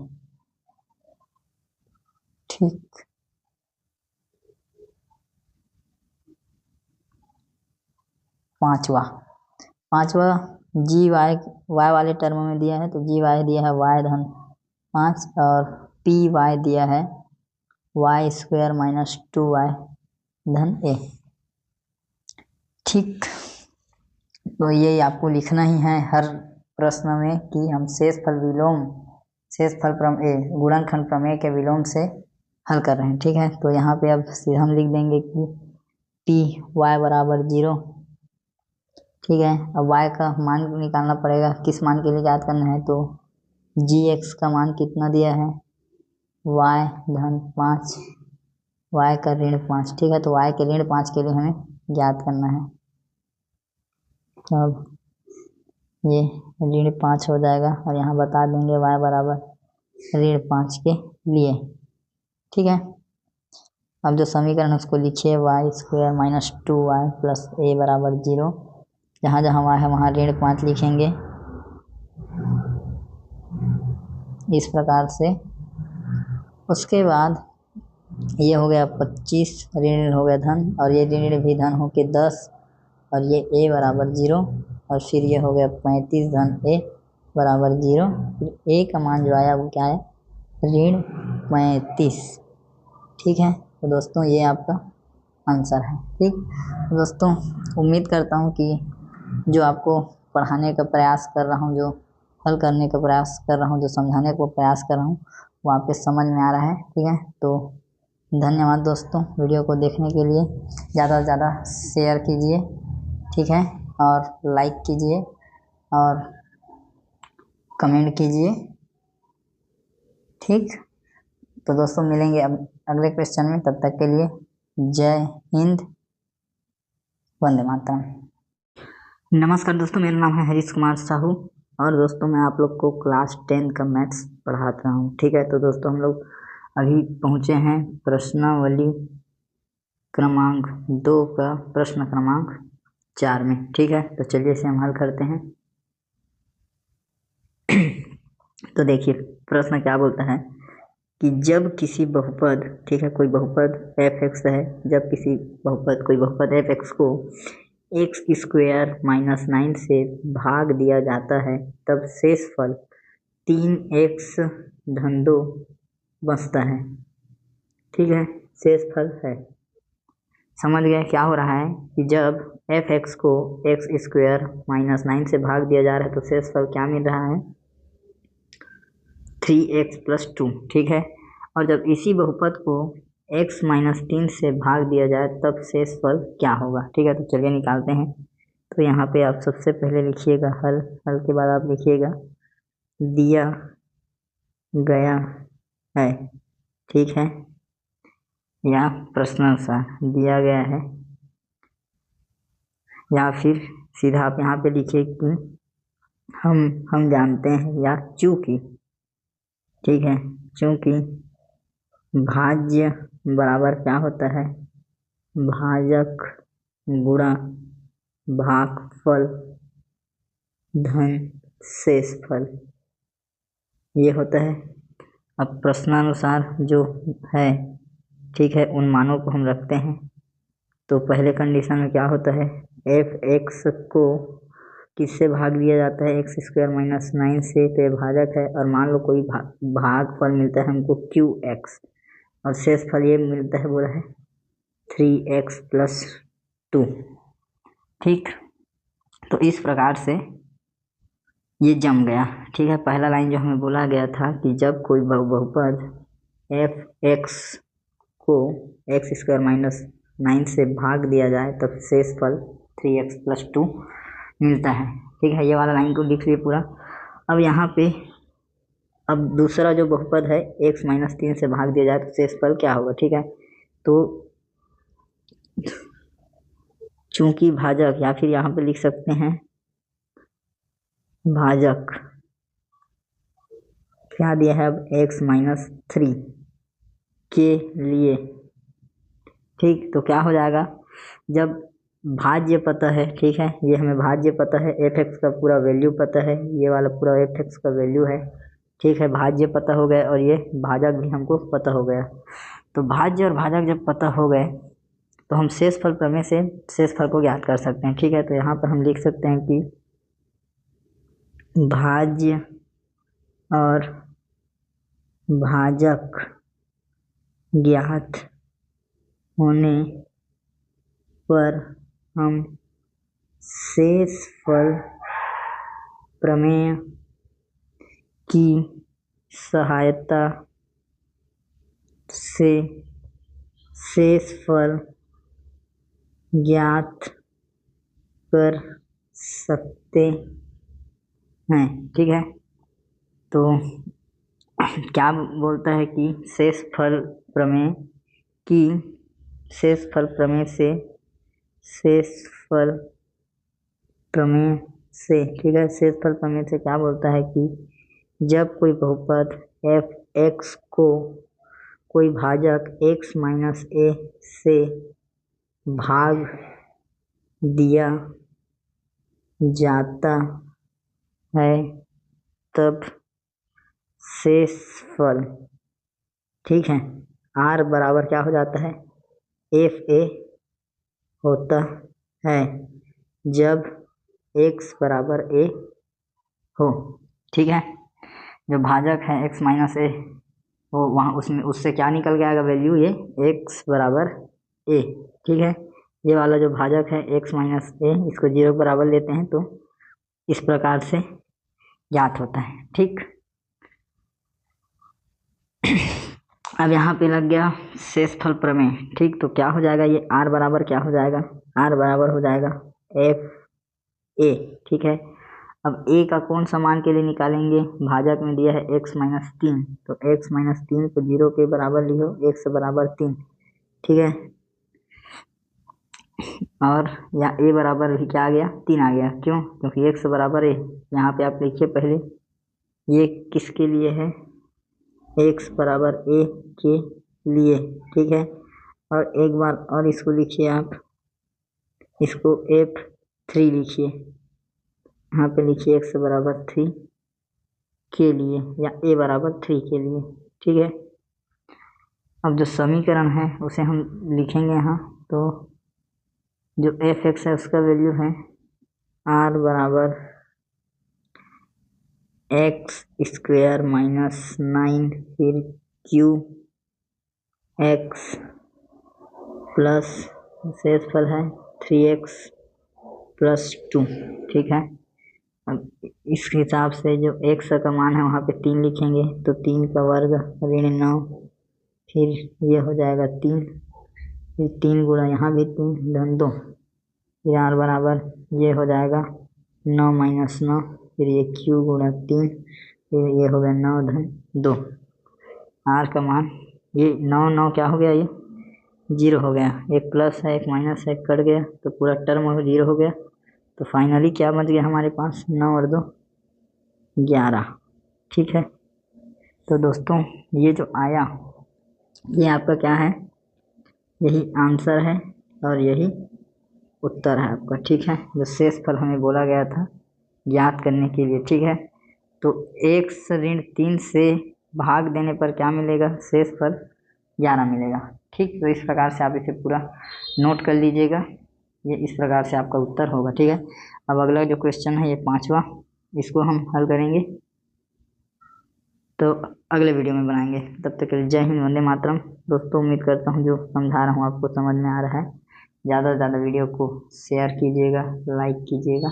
ठीक। पांचवा GY वाले टर्म में दिया है, तो GY दिया है y धन 5, और PY दिया है y² - 2y धन a, ठीक। तो ये आपको लिखना ही है हर प्रश्न में कि हम शेषफल प्रमेय गुणनखंड प्रमेय के विलोम से हल कर रहे हैं। ठीक है, तो यहाँ पे अब सीधा हम लिख देंगे कि टी वाई बराबर 0। ठीक है, अब y का मान निकालना पड़ेगा। किस मान के लिए याद करना है, तो gx का मान कितना दिया है, y धन 5, y का ऋण 5। ठीक है, तो y के ऋण 5 के लिए हमें ज्ञात करना है। अब ये ऋण 5 हो जाएगा और यहाँ बता देंगे y बराबर ऋण 5 के लिए। ठीक है, अब जो समीकरण उसको लिखिए Y square minus 2y plus a बराबर 0। जहाँ जहाँ y है वहाँ ऋण 5 लिखेंगे इस प्रकार से। उसके बाद ये हो गया 25, ऋण हो गया धन, और ये ऋण भी धन हो के 10, और ये a बराबर 0, और फिर ये हो गया 35 धन a बराबर 0। फिर a का मान जो आया वो क्या है, ऋण 35। ठीक है, तो दोस्तों ये आपका आंसर है। ठीक, तो दोस्तों उम्मीद करता हूँ कि जो आपको पढ़ाने का प्रयास कर रहा हूँ, जो हल करने का प्रयास कर रहा हूँ, जो समझाने को प्रयास कर रहा हूँ वो आपके समझ में आ रहा है। ठीक है, तो धन्यवाद दोस्तों वीडियो को देखने के लिए। ज़्यादा से ज़्यादा शेयर कीजिए, ठीक है, और लाइक कीजिए और कमेंट कीजिए। ठीक, तो दोस्तों मिलेंगे अब अगले क्वेश्चन में। तब तक के लिए जय हिंद, वंदे मातरम। नमस्कार दोस्तों, मेरा नाम है हरीश कुमार साहू और दोस्तों मैं आप लोग को क्लास 10 का मैथ्स पढ़ाता हूँ। ठीक है, तो दोस्तों हम लोग अभी पहुँचे हैं प्रश्नावली क्रमांक 2 का प्रश्न क्रमांक 4 में। ठीक है, तो चलिए इसे हम हल करते हैं। तो देखिए प्रश्न क्या बोलता है कि जब किसी बहुपद, ठीक है, कोई बहुपद f(x) है, जब किसी बहुपद कोई बहुपद f(x) को x स्क्वायर माइनस 9 से भाग दिया जाता है तब शेषफल 3x धन 2 बचता है। ठीक है, शेषफल है। समझ गए क्या हो रहा है कि जब f(x) को x स्क्वायर माइनस 9 से भाग दिया जा रहा है तो शेषफल क्या मिल रहा है, 3x प्लस 2। ठीक है, और जब इसी बहुपद को x माइनस 3 से भाग दिया जाए तब शेषफल क्या होगा। ठीक है, तो चलिए निकालते हैं। तो यहाँ पे आप सबसे पहले लिखिएगा हल के बाद आप लिखिएगा दिया गया है। ठीक है, या प्रश्नानुसार दिया गया है, या फिर सीधा आप यहाँ पे लिखिए कि हम जानते हैं, या चूंकि। ठीक है, चूंकि भाज्य बराबर क्या होता है, भाजक गुणा भागफल धन शेषफल, ये होता है। अब प्रश्नानुसार जो है, ठीक है, उन मानों को हम रखते हैं। तो पहले कंडीशन में क्या होता है, f(x) को किससे भाग दिया जाता है, x स्क्वायर माइनस 9 से, तो ये भाजक है। और मान लो कोई भागफल मिलता है हमको qx, और शेषफल ये मिलता है, बोला है 3x प्लस 2। ठीक, तो इस प्रकार से ये जम गया। ठीक है, पहला लाइन जो हमें बोला गया था कि जब कोई बहुपद f(x) को x स्क्वायर माइनस 9 से भाग दिया जाए तब शेषफल 3x प्लस 2 मिलता है। ठीक है, ये वाला लाइन को लिख लिए पूरा। अब यहाँ पे अब दूसरा जो बहुपद है x माइनस 3 से भाग दिया जाए तो शेषफल क्या होगा। ठीक है, तो चूंकि भाजक, या फिर यहाँ पे लिख सकते हैं भाजक क्या दिया है, अब x माइनस 3 के लिए। ठीक, तो क्या हो जाएगा, जब भाज्य पता है, ठीक है, ये हमें भाज्य पता है, f(x) का पूरा वैल्यू पता है, ये वाला पूरा f(x) का वैल्यू है। ठीक है, भाज्य पता हो गया और ये भाजक भी हमको पता हो गया। तो भाज्य और भाजक जब पता हो गए तो हम शेषफल प्रमेय से शेषफल को ज्ञात कर सकते हैं। ठीक है, तो यहाँ पर हम लिख सकते हैं कि भाज्य और भाजक ज्ञात होने पर हम शेषफल प्रमेय की सहायता से शेषफल ज्ञात कर सकते हैं। ठीक है, तो क्या बोलता है कि शेषफल प्रमेय से ठीक है, शेषफल प्रमेय से क्या बोलता है कि जब कोई बहुपद एफ एक्स को कोई भाजक x माइनस ए से भाग दिया जाता है तब शेषफल, ठीक है, r बराबर क्या हो जाता है, एफ ए होता है जब x बराबर a हो। ठीक है, जो भाजक है x माइनस ए, वो वहाँ उसमें उससे क्या निकल के आएगा वैल्यू, ये x बराबर a। ठीक है, ये वाला जो भाजक है x माइनस ए, इसको 0 बराबर लेते हैं तो इस प्रकार से ज्ञात होता है। ठीक, अब यहाँ पे लग गया शेषफल प्रमेय। ठीक, तो क्या हो जाएगा, ये r बराबर क्या हो जाएगा, r बराबर हो जाएगा एफ ए। ठीक है, अब a का कौन सा मान के लिए निकालेंगे, भाजक में दिया है x माइनस 3, तो x माइनस 3 को 0 के बराबर लिखो, x बराबर 3। ठीक है, और यहाँ a बराबर भी क्या आ गया, 3 आ गया। क्यों, क्योंकि x बराबर a। यहाँ पे आप लिखिए पहले, ये किसके लिए है, x बराबर a के लिए। ठीक है, और एक बार और इसको लिखिए आप, इसको f3 लिखिए, यहाँ पे लिखिए x बराबर 3 के लिए या a बराबर 3 के लिए। ठीक है, अब जो समीकरण है उसे हम लिखेंगे यहाँ, तो जो एफ एक्स है उसका वैल्यू है r बराबर एक्स स्क्वायर माइनस 9, फिर क्यू एक्स प्लस शेषफल है 3x प्लस 2। ठीक है, अब इस हिसाब से जो x का मान है वहाँ पे 3 लिखेंगे, तो 3 का वर्ग ऋण 9, फिर ये हो जाएगा 3, फिर 3 गुणा यहाँ भी 3 धन 2, फिर r बराबर ये हो जाएगा 9 माइनस 9, फिर ये q गुणा 3, फिर ये हो गया 9 धन 2। r का मान ये 9 9 क्या हो गया, ये 0 हो गया, एक प्लस है एक माइनस है कट गया, तो पूरा टर्म 0 हो गया। तो फाइनली क्या बच गया हमारे पास, 9 और 2 11। ठीक है, तो दोस्तों ये जो आया ये आपका क्या है, यही आंसर है और यही उत्तर है आपका। ठीक है, जो शेषफल हमें बोला गया था ज्ञात करने के लिए। ठीक है, तो 1 ऋण 3 से भाग देने पर क्या मिलेगा, शेषफल 11 मिलेगा। ठीक, तो इस प्रकार से आप इसे पूरा नोट कर लीजिएगा, ये इस प्रकार से आपका उत्तर होगा। ठीक है, अब अगला जो क्वेश्चन है ये 5वां, इसको हम हल करेंगे तो अगले वीडियो में बनाएंगे। तब तक के लिए जय हिंद, वंदे मातरम। दोस्तों उम्मीद करता हूँ जो समझा रहा हूँ आपको समझ में आ रहा है। ज़्यादा से ज़्यादा वीडियो को शेयर कीजिएगा, लाइक कीजिएगा।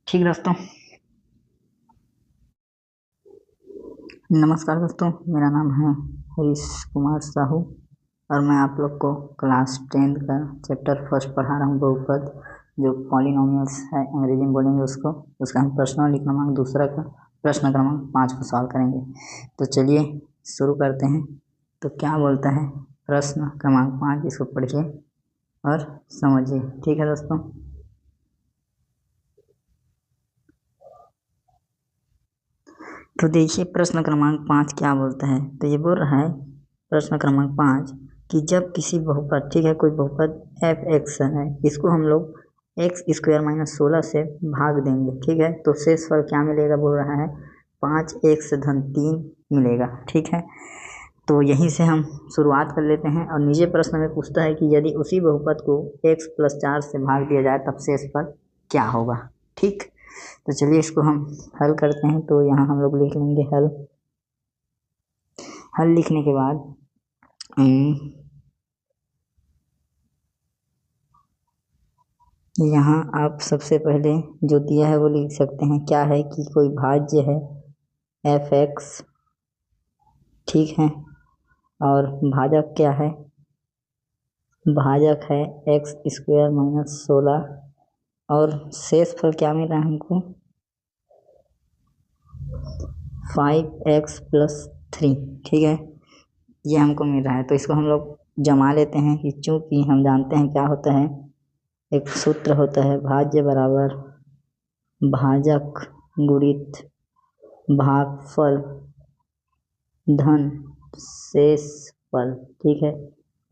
ठीक दोस्तों, नमस्कार दोस्तों, मेरा नाम है हरीश कुमार साहू और मैं आप लोग को क्लास 10 का चैप्टर फर्स्ट पढ़ा रहा हूँ, बहुपद जो पॉलिनोमियल्स है, अंग्रेजी में बोलेंगे उसको, उसका हम प्रश्नावली क्रमांक दूसरा का प्रश्न क्रमांक 5 को सॉल्व करेंगे। तो चलिए शुरू करते हैं। तो क्या बोलता है प्रश्न क्रमांक 5, इसको पढ़िए और समझिए। ठीक है दोस्तों, तो देखिए प्रश्न क्रमांक 5 क्या बोलता है। तो ये बोल रहा है प्रश्न क्रमांक 5 कि जब किसी बहुपद, ठीक है, कोई बहुपद एफ एक्स है, इसको हम लोग एक्स स्क्वायर माइनस 16 से भाग देंगे। ठीक है, तो शेषफल क्या मिलेगा, बोल रहा है 5x धन 3 मिलेगा। ठीक है, तो यहीं से हम शुरुआत कर लेते हैं और नीचे प्रश्न में पूछता है कि यदि उसी बहुपद को x प्लस 4 से भाग दिया जाए तब शेषफल क्या होगा। ठीक, तो चलिए इसको हम हल करते हैं। तो यहाँ हम लोग लिख लेंगे हल लिखने के बाद यहाँ आप सबसे पहले जो दिया है वो लिख सकते हैं। क्या है कि कोई भाज्य है एफ एक्स, ठीक है, और भाजक क्या है, भाजक है एक्स स्क्वायर माइनस 16 और शेष फल क्या मिला हमको 5x प्लस 3, ठीक है, ये हमको मिल रहा है। तो इसको हम लोग जमा लेते हैं कि चूंकि हम जानते हैं क्या होता है, एक सूत्र होता है भाज्य बराबर भाजक गुणित भागफल धन शेष फल, ठीक है,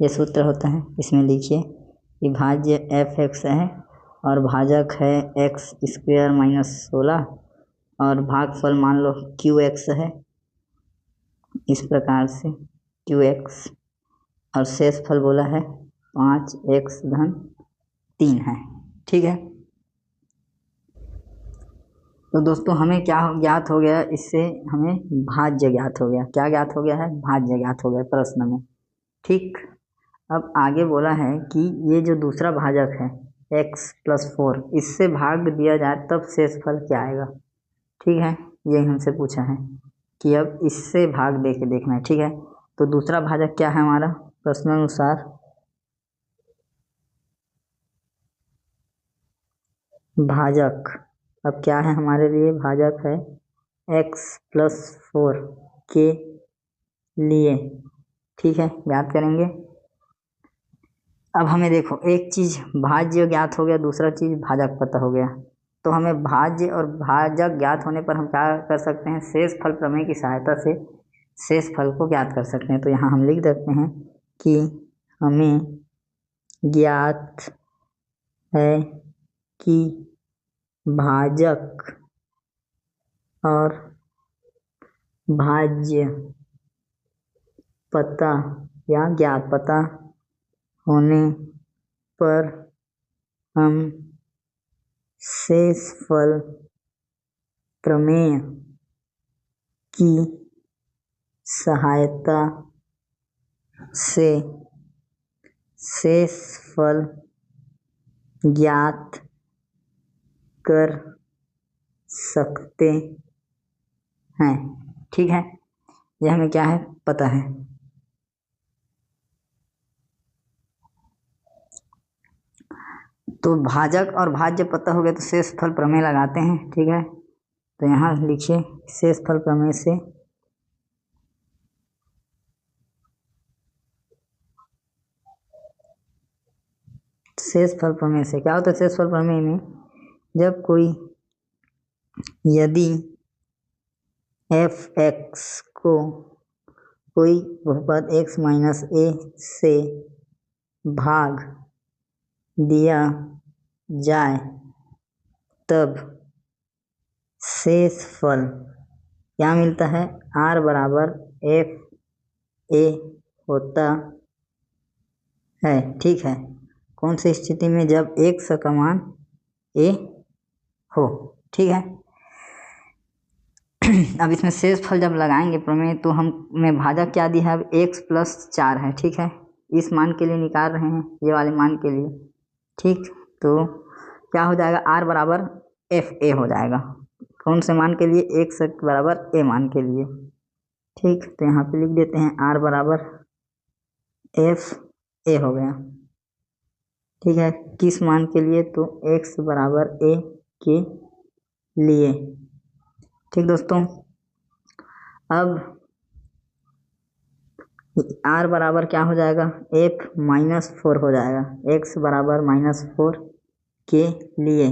ये सूत्र होता है। इसमें लिखिए कि भाज्य एफ एक्स है और भाजक है एक्स स्क्वायर माइनस 16 और भागफल मान लो क्यू एक्स है, इस प्रकार से क्यू एक्स, और शेष फल बोला है 5x धन 3 है, ठीक है। तो दोस्तों हमें क्या ज्ञात हो गया, इससे हमें भाज्य ज्ञात हो गया। क्या ज्ञात हो गया है, भाज्य ज्ञात हो गया प्रश्न में, ठीक। अब आगे बोला है कि ये जो दूसरा भाजक है x प्लस 4, इससे भाग दिया जाए तब शेष फल क्या आएगा, ठीक है, यही हमसे पूछा है कि अब इससे भाग दे के देखना है, ठीक है। तो दूसरा भाजक क्या है हमारा प्रश्नानुसार, भाजक अब क्या है हमारे लिए, भाजक है x प्लस 4 के लिए, ठीक है, ज्ञात करेंगे। अब हमें देखो एक चीज भाज्य ज्ञात हो गया, दूसरा चीज भाजक पता हो गया, तो हमें भाज्य और भाजक ज्ञात होने पर हम क्या कर सकते हैं, शेष फल प्रमेय की सहायता से शेष फल को ज्ञात कर सकते हैं। तो यहाँ हम लिख देते हैं कि हमें ज्ञात है कि भाजक और भाज्य पता या ज्ञात पता होने पर हम शेष फल प्रमेय की सहायता से शेष फल ज्ञात कर सकते हैं, ठीक है, यह हमें क्या है पता है। तो भाजक और भाज्य पता हो गया तो शेष फल प्रमेय लगाते हैं, ठीक है। तो यहाँ लिखिए शेष फल प्रमेय से क्या होता है, शेष फल प्रमेय में जब कोई यदि एफ एक्स को कोई बहुपद x माइनस ए से भाग दिया जाए तब शेष फल क्या मिलता है, r बराबर एफ ए होता है, ठीक है। कौन सी स्थिति में, जब x का मान a हो, ठीक है। अब इसमें शेष फल जब लगाएंगे प्रमेय तो हमें भाजक क्या दिया है, अब x प्लस 4 है, ठीक है, इस मान के लिए निकाल रहे हैं, ये वाले मान के लिए, ठीक। तो क्या हो जाएगा, r बराबर एफ ए हो जाएगा, कौन से मान के लिए, x बराबर a मान के लिए, ठीक। तो यहाँ पे लिख देते हैं r बराबर एफ ए हो गया, ठीक है, किस मान के लिए, तो x बराबर a के लिए, ठीक दोस्तों। अब r बराबर क्या हो जाएगा, f माइनस 4 हो जाएगा, x बराबर -4 के लिए,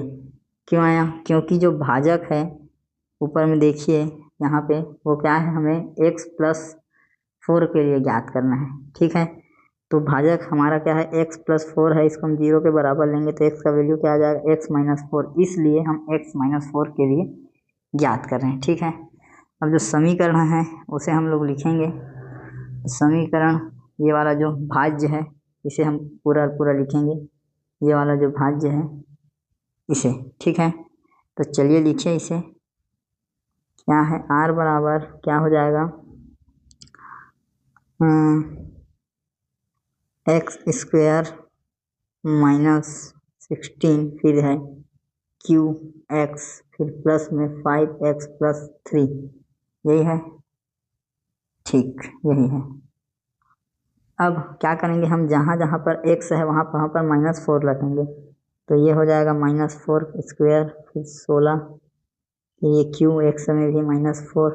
क्यों आया, क्योंकि जो भाजक है ऊपर में देखिए यहाँ पे वो क्या है, हमें x प्लस 4 के लिए ज्ञात करना है, ठीक है। तो भाजक हमारा क्या है, x प्लस 4 है, इसको हम 0 के बराबर लेंगे तो x का वैल्यू क्या आ जाएगा, x माइनस 4, इसलिए हम x माइनस 4 के लिए ज्ञात कर रहे हैं, ठीक है। अब जो समीकरण है उसे हम लोग लिखेंगे, समीकरण ये वाला जो भाज्य है इसे हम पूरा लिखेंगे, ये वाला जो भाज्य है इसे, ठीक है। तो चलिए लिखिए इसे, क्या है, r बराबर क्या हो जाएगा, एक्स स्क्वायर माइनस 16, फिर है क्यू एक्स, फिर प्लस में 5x + 3, यही है, ठीक यही है। अब क्या करेंगे हम, जहाँ जहाँ पर x है वहाँ पर -4 रखेंगे, तो ये हो जाएगा -4², फिर 16, ये क्यू एक्स में भी -4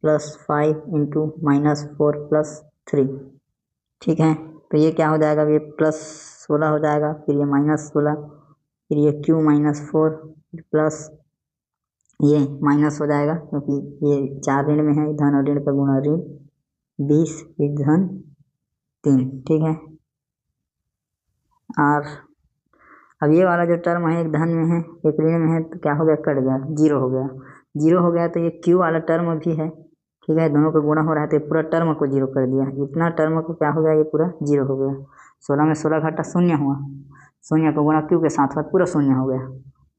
+ 5 × -4 + 3, ठीक है। तो ये क्या हो जाएगा, ये +16 हो जाएगा, फिर ये -16, फिर ये क्यू -4 प्लस ये माइनस हो जाएगा, क्योंकि ये 4 ऋण में है, धन और ऋण का गुणा ऋण 20, फिर धन 3, ठीक है। और अब ये वाला जो टर्म है एक धन में है एक ऋण में है, तो क्या हो गया, कट गया, 0 हो गया। 0 हो गया तो ये क्यू वाला टर्म भी है, ठीक है, दोनों का गुणा हो रहा है, तो ये पूरा टर्म को 0 कर दिया, इतना टर्म को क्या हो गया, ये पूरा 0 हो गया। 16 में 16 घटा 0 हुआ, 0 को गुणा क्यू के साथ पूरा 0 हो गया,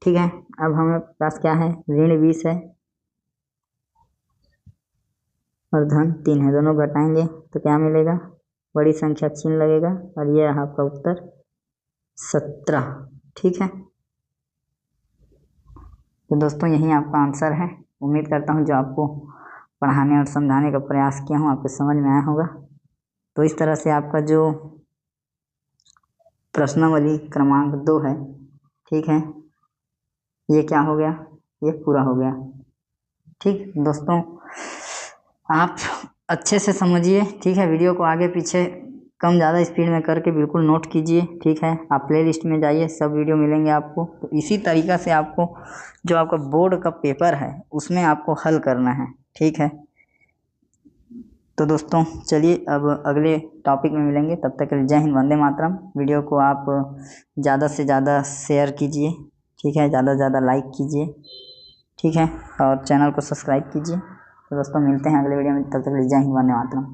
ठीक है। अब हमें पास क्या है, ऋण 20 है और धन 3 है, दोनों घटाएंगे तो क्या मिलेगा, बड़ी संख्या चिन्ह लगेगा, और ये रहा आपका उत्तर 17, ठीक है। तो दोस्तों यही आपका आंसर है। उम्मीद करता हूँ जो आपको पढ़ाने और समझाने का प्रयास किया हूँ आपको समझ में आया होगा। तो इस तरह से आपका जो प्रश्नावली क्रमांक 2 है, ठीक है, ये क्या हो गया, ये पूरा हो गया, ठीक दोस्तों। आप अच्छे से समझिए, ठीक है, वीडियो को आगे पीछे कम ज़्यादा स्पीड में करके बिल्कुल नोट कीजिए, ठीक है। आप प्ले लिस्ट में जाइए, सब वीडियो मिलेंगे आपको। तो इसी तरीक़ा से आपको जो आपका बोर्ड का पेपर है उसमें आपको हल करना है, ठीक है। तो दोस्तों चलिए अब अगले टॉपिक में मिलेंगे, तब तक के लिए जय हिंद, वंदे मातरम। वीडियो को आप ज़्यादा से ज़्यादा शेयर कीजिए, ठीक है, ज़्यादा से ज़्यादा लाइक कीजिए, ठीक है, और चैनल को सब्सक्राइब कीजिए। तो दोस्तों मिलते हैं अगले वीडियो में, तब तक के लिए जय हिंद, वंदे मातरम।